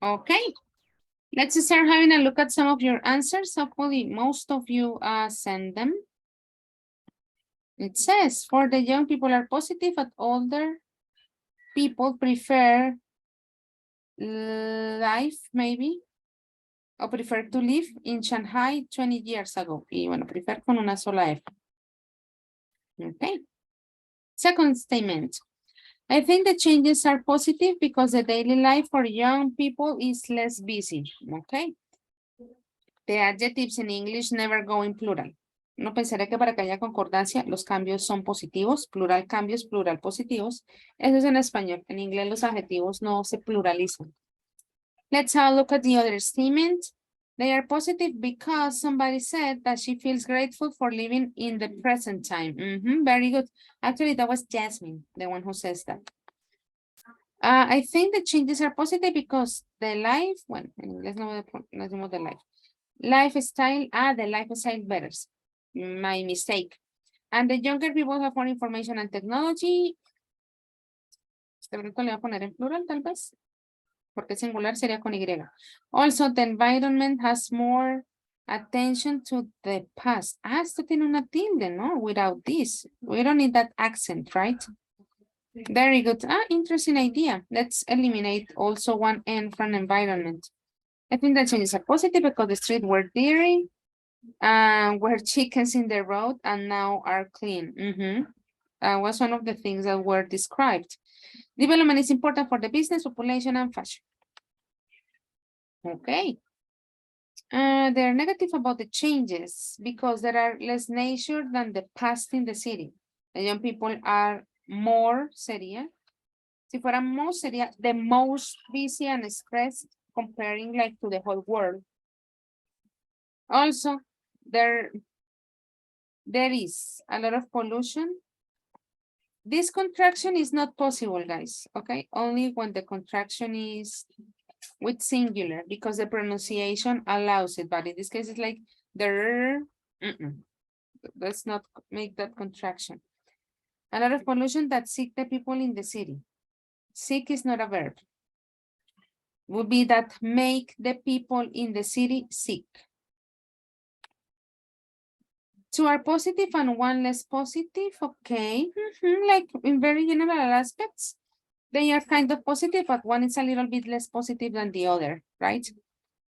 Okay. Let's start having a look at some of your answers. Hopefully, most of you send them. It says, for the young people are positive, but older people prefer life, maybe, or prefer to live in Shanghai 20 years ago. Y bueno, prefer con una sola F. Okay. Second statement. I think the changes are positive because the daily life for young people is less busy. Okay. The adjectives in English never go in plural. No pensaré que para que haya concordancia los cambios son positivos, plural cambios, plural positivos. Eso es en español. En inglés los adjetivos no se pluralizan. Let's have a look at the other statement. They are positive because somebody said that she feels grateful for living in the present time. Very good. Actually, that was Jasmine, the one who says that. I think the changes are positive because the life, bueno, en inglés no decimos the life. Lifestyle, the lifestyle better. My mistake. And the younger people have more information and technology. Este bruto le voy a poner en plural, tal vez. Porque singular sería con Y. Also, the environment has more attention to the past. Esto tiene una tilde, ¿no? Without this. We don't need that accent, right? Very good. Interesting idea. Let's eliminate also one N from environment. I think the changes are positive because the streets were dirty, were chickens in the road, and now are clean. Was one of the things that were described. Development is important for the business, population, and fashion. Okay. They're negative about the changes because there are less nature than the past in the city. The young people are more, sería. Si fuera more, sería the most busy and stressed comparing like to the whole world. Also, there is a lot of pollution. This contraction is not possible, guys, okay? Only when the contraction is with singular because the pronunciation allows it, but in this case, it's like there. Let's not make that contraction. A lot of pollution that sick the people in the city. Sick is not a verb. Would be that make the people in the city sick. Two are positive and one less positive. Okay. Like in very general aspects, they are kind of positive, but one is a little bit less positive than the other, right?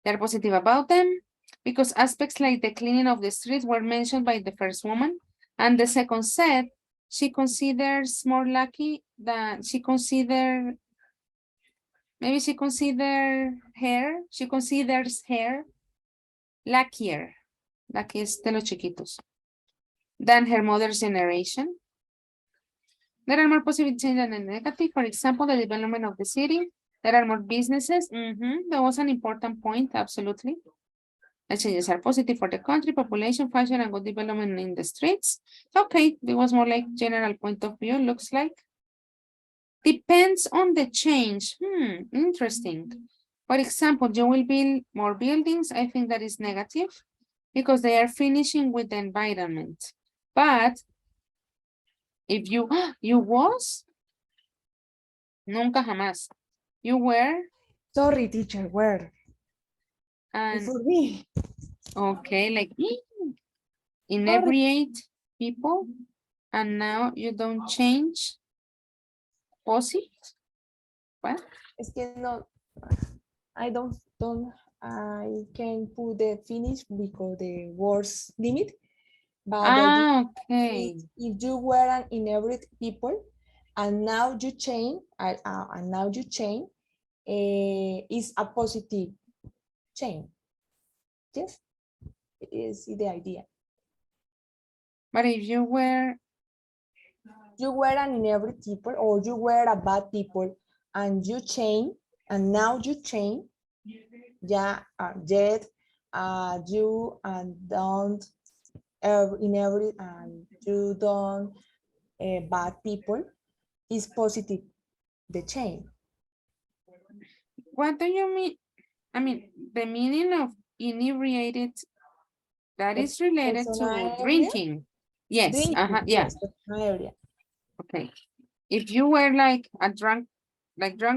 They're positive about them because aspects like the cleaning of the streets were mentioned by the first woman. And the second said, she considers more lucky than maybe she considers her luckier. Lucky es de los chiquitos. Than her mother's generation. There are more positive changes than negative. For example, the development of the city. There are more businesses. That was an important point, absolutely. The changes are positive for the country, population, fashion, and good development in the streets. Okay, it was more like general point of view, looks like. Depends on the change. Interesting. For example, you will build more buildings. I think that is negative because they are finishing with the environment. But if you was, nunca jamás. You were. Sorry, teacher, were. And for me. Okay, like inebriate people, and now you don't change. Posit? What? Es que no, I can put the finish because the words limit. But okay. If you were an inebriate people, and now you change, is a positive change. Yes, is the idea. But if you were an inebriate people, or you were a bad people, and you change, and now you change, you and don't inebriate, and you don't bad people, is positive, the change. What do you mean? I mean, the meaning of inebriated, that is related to drinking. Yes, Drinking, yeah. Yes, okay. If you were like drunk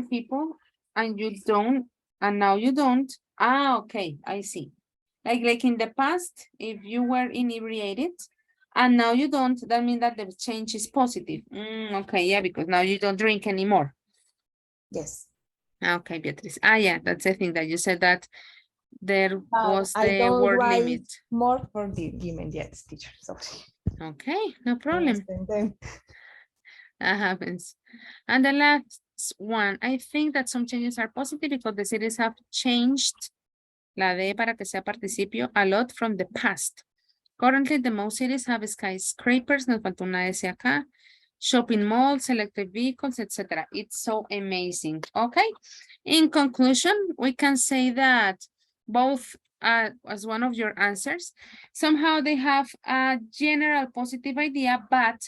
people, and you don't, and now you don't. Ah, okay, I see. Like in the past, if you were inebriated and now you don't, that means that the change is positive. Okay, yeah, because now you don't drink anymore. Yes. Okay, Beatriz. Ah, yeah, that's the thing that you said that there was I the don't word write limit. more for the given yes, teacher. Sorry. Okay, no I problem. understand them. That happens. And the last one, I think that some changes are positive because the cities have changed la D para que sea participio a lot from the past. Currently, the most cities have skyscrapers, nos falta una S acá, shopping malls, electric vehicles, etc. It's so amazing. Okay. In conclusion, we can say that both as one of your answers, somehow they have a general positive idea, but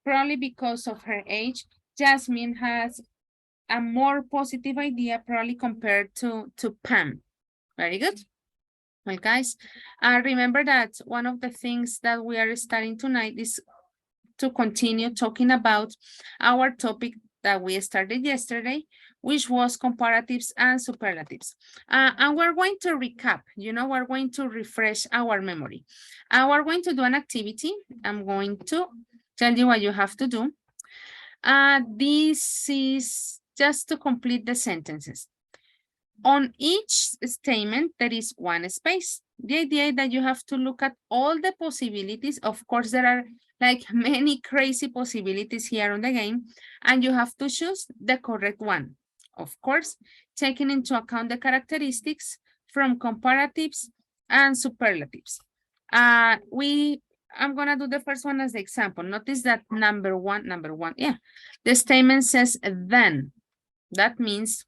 probably because of her age, Jasmine has a more positive idea probably compared to Pam. Very good. Well, guys, remember that one of the things that we are studying tonight is to continue talking about our topic that we started yesterday, which was comparatives and superlatives. And we're going to recap, we're going to refresh our memory. We're going to do an activity. I'm going to tell you what you have to do. This is just to complete the sentences. On each statement, there is one space. The idea is that you have to look at all the possibilities. Of course, there are like many crazy possibilities here on the game, and you have to choose the correct one. Of course, taking into account the characteristics from comparatives and superlatives. I'm gonna do the first one as the example. Notice that number one, yeah. The statement says then. That means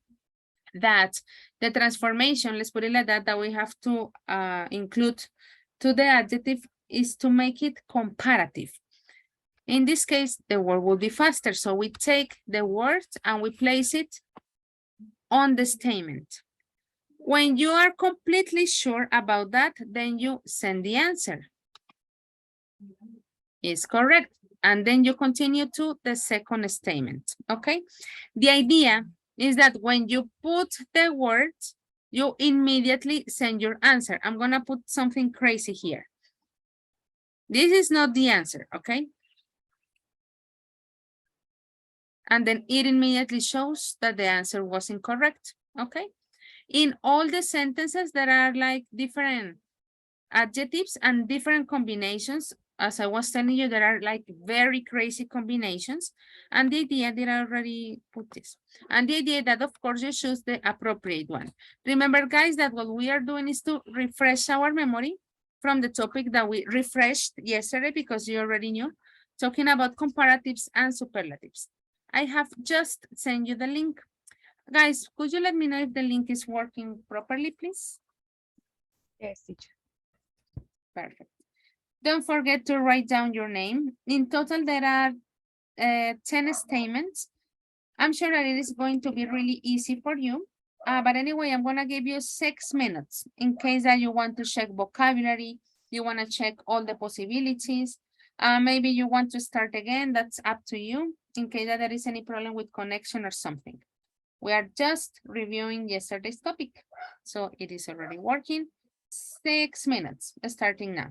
that the transformation, let's put it like that we have to include to the adjective is to make it comparative. In this case, the word will be faster. So we take the word and we place it on the statement. When you are completely sure about that, then you send the answer. Is correct. And then you continue to the second statement, okay? The idea is that when you put the word, you immediately send your answer. I'm gonna put something crazy here. This is not the answer, okay? And then it immediately shows that the answer was incorrect, okay? In all the sentences, there are like different adjectives and different combinations. As I was telling you, there are like very crazy combinations. And the idea that I already put this. And the idea that, of course, you choose the appropriate one. Remember, guys, that what we are doing is to refresh our memory from the topic that we refreshed yesterday because you already knew, talking about comparatives and superlatives. I have just sent you the link. Guys, could you let me know if the link is working properly, please? Yes, teacher. Perfect. Don't forget to write down your name. In total, there are 10 statements. I'm sure that it is going to be really easy for you. But anyway, I'm going to give you 6 minutes in case that you want to check vocabulary, you want to check all the possibilities. Maybe you want to start again. That's up to you in case that there is any problem with connection or something. We are just reviewing yesterday's topic. So it is already working. 6 minutes starting now.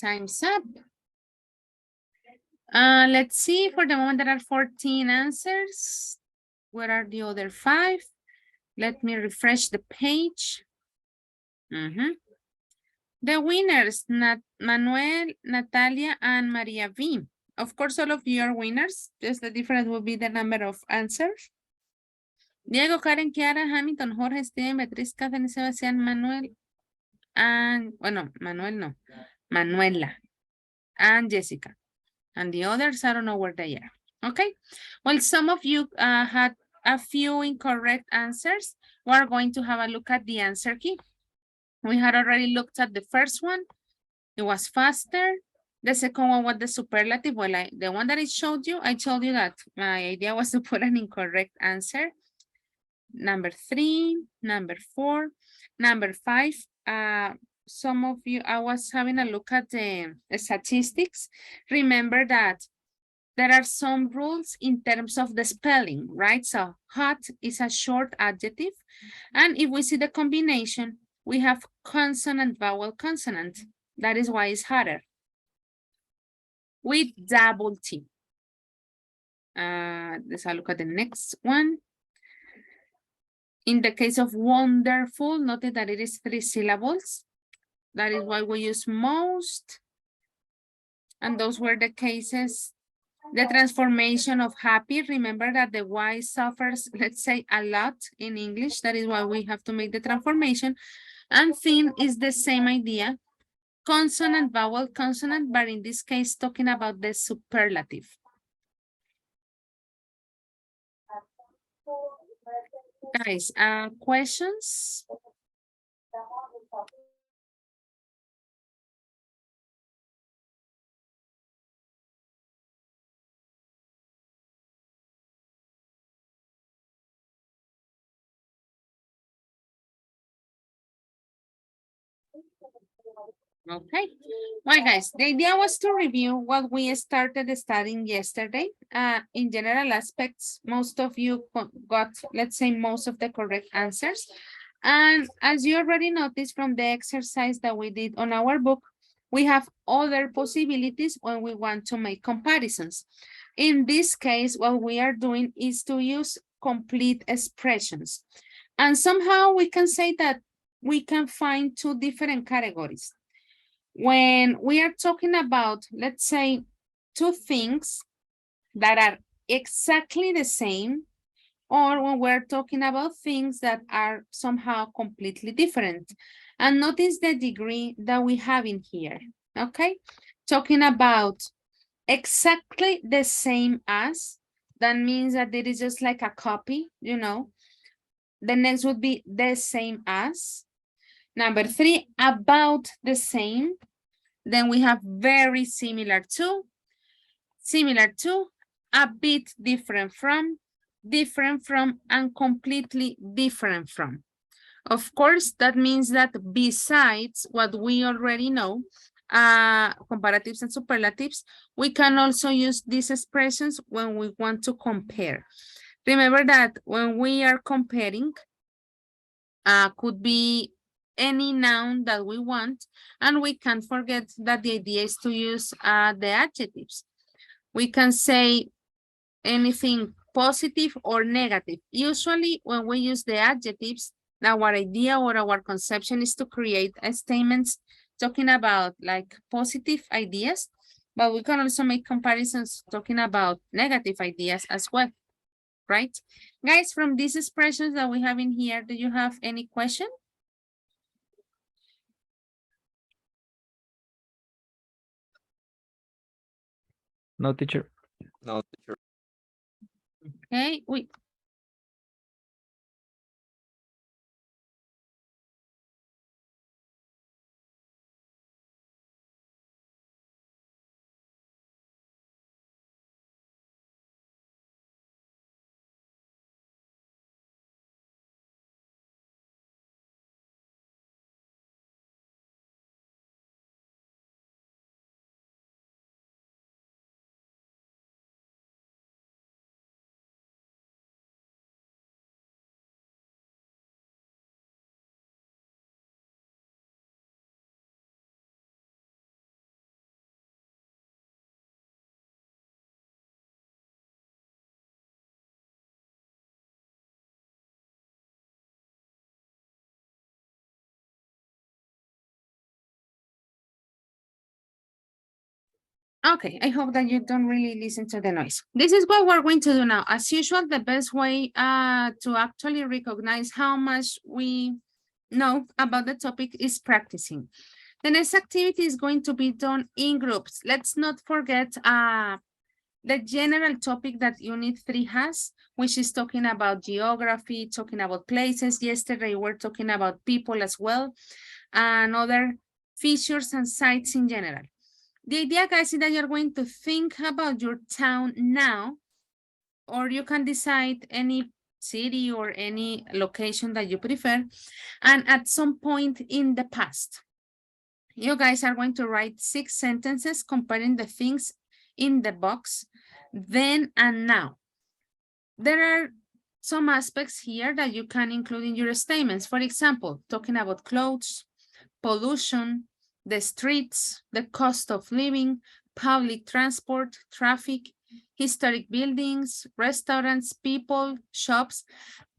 Time's up. Let's see, for the moment there are 14 answers. Where are the other 5? Let me refresh the page. The winners, Manuel, Natalia, and Maria V. Of course, all of you are winners. Just the difference will be the number of answers. Diego, Karen, Kiara, Hamilton, Jorge, Steven, Beatriz, Catherine, Sebastián, Manuel, and, bueno, Manuel no, Manuela, and Jessica. And the others, I don't know where they are. Okay. Well, some of you had a few incorrect answers. We're going to have a look at the answer key. We had already looked at the first one. It was faster. The second one was the superlative. Well, the one that I showed you, I told you that my idea was to put an incorrect answer. Number 3, number 4, number 5. Some of you, I was having a look at the statistics. Remember that there are some rules in terms of the spelling, right? So hot is a short adjective. And if we see the combination, we have consonant, vowel, consonant. That is why it's hotter. With double T. Let's look at the next one. In the case of wonderful, notice that it is 3 syllables. That is why we use most. And those were the cases. The transformation of happy, remember that the Y suffers, let's say, a lot in English. That is why we have to make the transformation. And thin is the same idea. Consonant, vowel, consonant, but in this case, talking about the superlative. Guys, questions? Okay, well guys, the idea was to review what we started studying yesterday. In general aspects, most of you got, let's say, most of the correct answers. And as you already noticed from the exercise that we did on our book, we have other possibilities when we want to make comparisons. In this case, what we are doing is to use complete expressions. And somehow we can say that we can find 2 different categories. When we are talking about, let's say, 2 things that are exactly the same, or when we're talking about things that are somehow completely different. And notice the degree that we have in here, okay? Talking about exactly the same as, that means that it is just like a copy, you know. The next would be the same as. Number 3, about the same. Then we have very similar to, a bit different from, and completely different from. Of course, that means that besides what we already know, comparatives and superlatives, we can also use these expressions when we want to compare. Remember that when we are comparing, could be any noun that we want, and we can't forget that the idea is to use the adjectives. We can say anything positive or negative. Usually when we use the adjectives, our idea or our conception is to create statements talking about like positive ideas, but we can also make comparisons talking about negative ideas as well, right? Guys, from these expressions that we have in here, do you have any question? No, teacher. No, teacher. Okay, Okay, I hope that you don't really listen to the noise. This is what we're going to do now. As usual, the best way to actually recognize how much we know about the topic is practicing. The next activity is going to be done in groups. Let's not forget the general topic that Unit 3 has, which is talking about geography, talking about places. Yesterday, we're talking about people as well, and other features and sites in general. The idea, guys, is that you're going to think about your town now, or you can decide any city or any location that you prefer, and at some point in the past. You guys are going to write 6 sentences comparing the things in the box, then and now. There are some aspects here that you can include in your statements. For example, talking about clothes, pollution, the streets, the cost of living, public transport, traffic, historic buildings, restaurants, people, shops,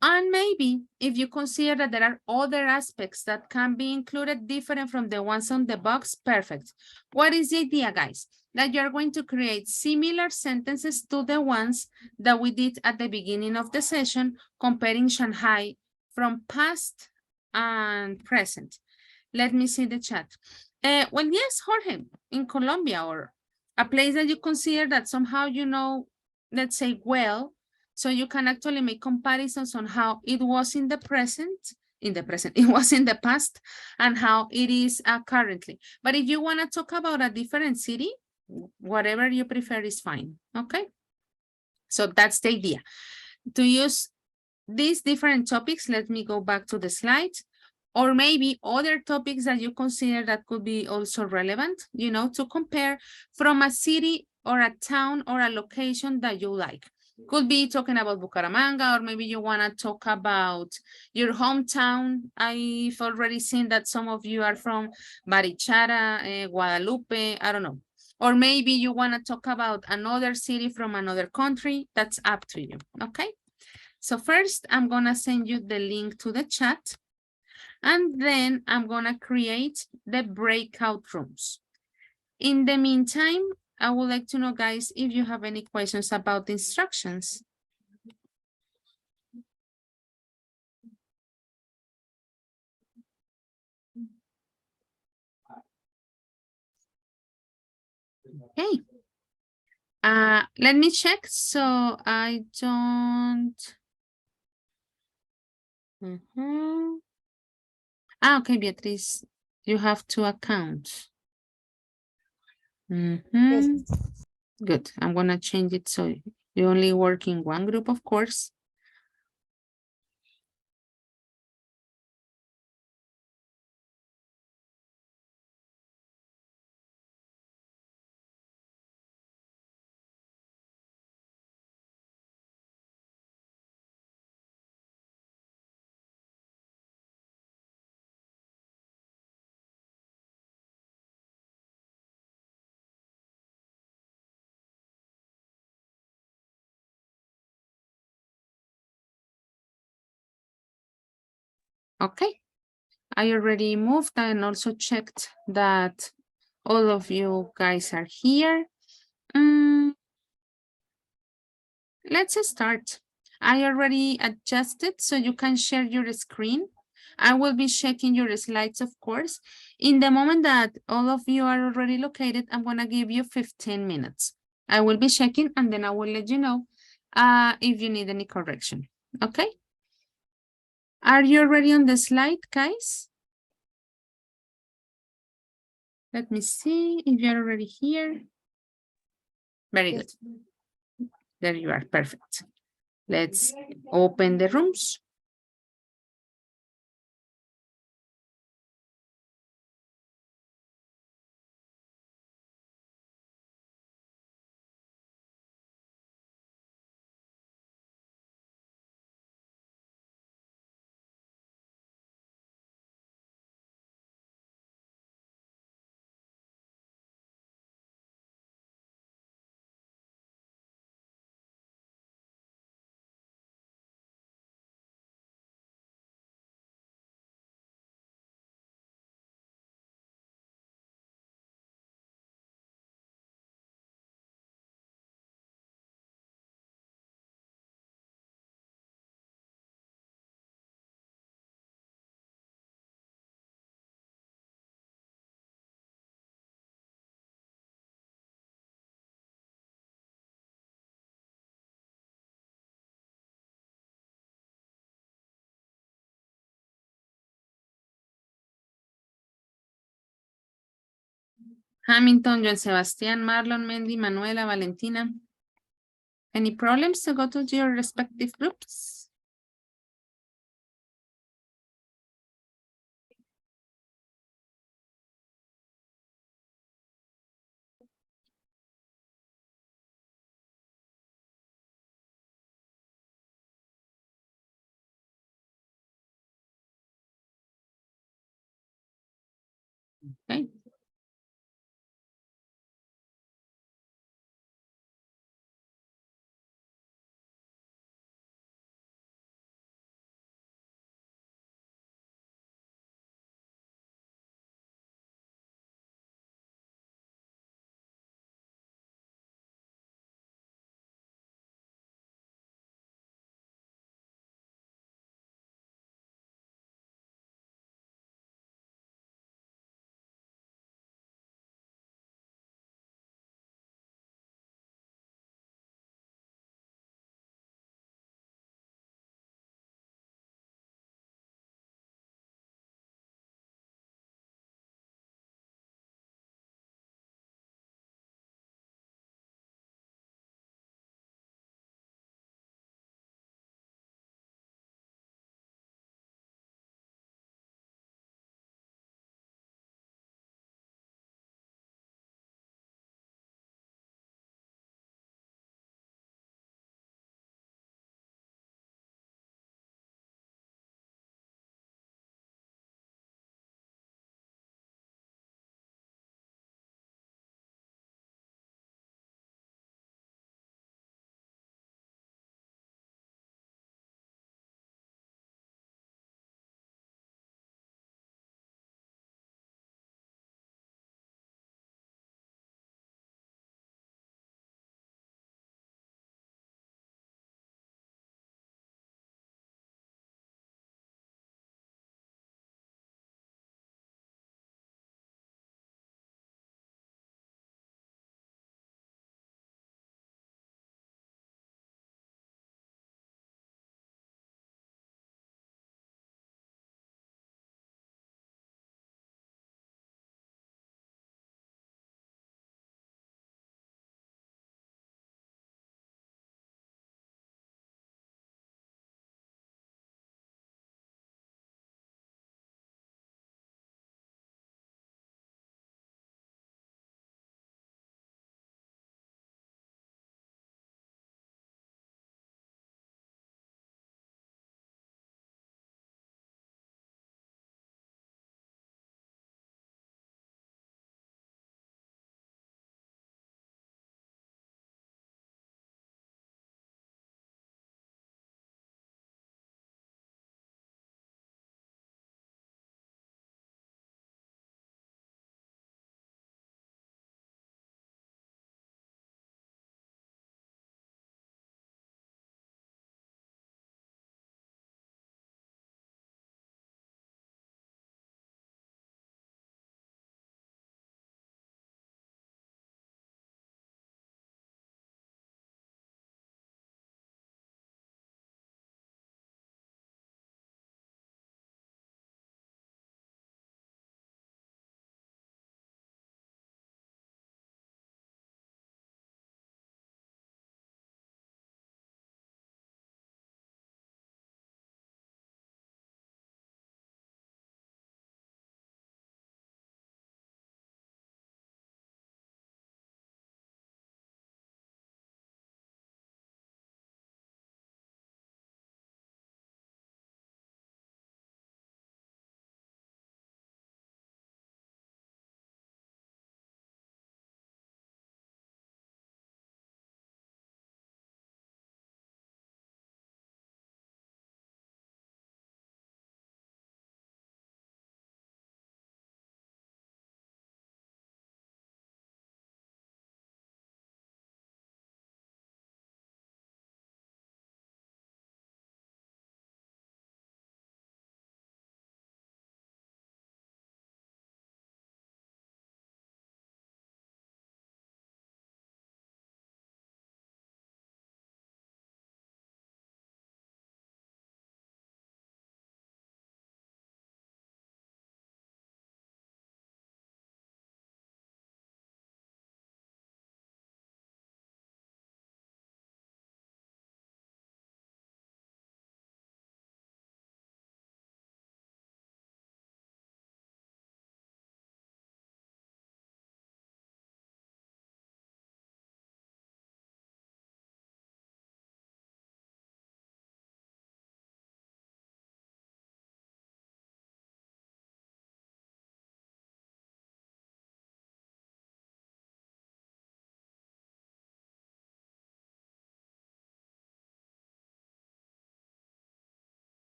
and maybe if you consider that there are other aspects that can be included different from the ones on the box, perfect. What is the idea, guys? That you're going to create similar sentences to the ones that we did at the beginning of the session, comparing Shanghai from past and present. Let me see the chat. Well, yes, Jorge, in Colombia, or a place that you consider that somehow you know, let's say, well, so you can actually make comparisons on how it was in the present, it was in the past, and how it is currently. But if you want to talk about a different city, whatever you prefer is fine, okay? So that's the idea. To use these different topics, let me go back to the slide, or maybe other topics that you consider that could be also relevant, you know, to compare from a city or a town or a location that you like. Could be talking about Bucaramanga, or maybe you want to talk about your hometown. I've already seen that some of you are from Barichara, Guadalupe, I don't know. Or maybe you want to talk about another city from another country. That's up to you, okay? So first, I'm going to send you the link to the chat, and then I'm going to create the breakout rooms. In the meantime, I would like to know, guys, if you have any questions about the instructions. Okay. Let me check so I don't. Okay, Beatriz, you have 2 accounts. Good. I'm going to change it so you only work in one group, of course. Okay. I already moved and also checked that all of you guys are here. Let's start. I already adjusted so you can share your screen. I will be checking your slides, of course. In the moment that all of you are already located, I'm going to give you 15 minutes. I will be checking and then I will let you know if you need any correction. Okay? Are you already on the slide, guys? Let me see if you're already here. Very good. There you are. Perfect. Let's open the rooms. Hamilton, Joan Sebastian, Marlon, Mendy, Manuela, Valentina. Any problems to go to your respective groups? Okay.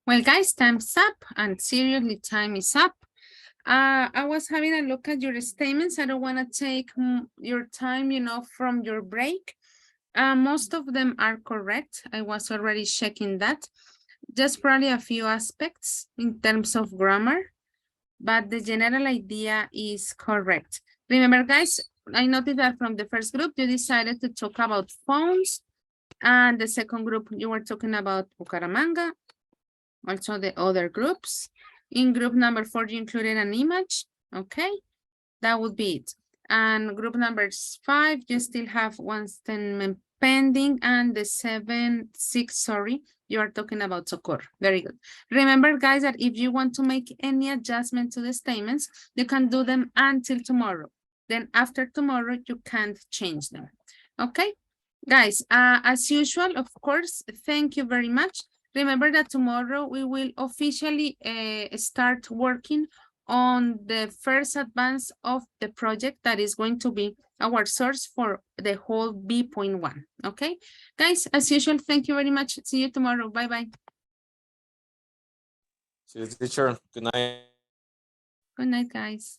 Well, guys, time's up, and seriously, time is up. I was having a look at your statements. I don't want to take your time, from your break. Most of them are correct. I was already checking that. Just probably a few aspects in terms of grammar, but the general idea is correct. Remember, guys, I noticed that from the first group, you decided to talk about phones, and the second group, you were talking about Bucaramanga, also the other groups. In group number 4, you included an image. Okay, that would be it. And group number 5, you still have one statement pending, and the 6, sorry, you are talking about Socorro. Very good. Remember, guys, that if you want to make any adjustment to the statements, you can do them until tomorrow. Then after tomorrow, you can't change them. Okay, guys, as usual, of course, thank you very much. Remember that tomorrow we will officially start working on the first advance of the project that is going to be our source for the whole B.1. Okay, guys, as usual, thank you very much. See you tomorrow. Bye-bye. See you, teacher. Good night. Good night, guys.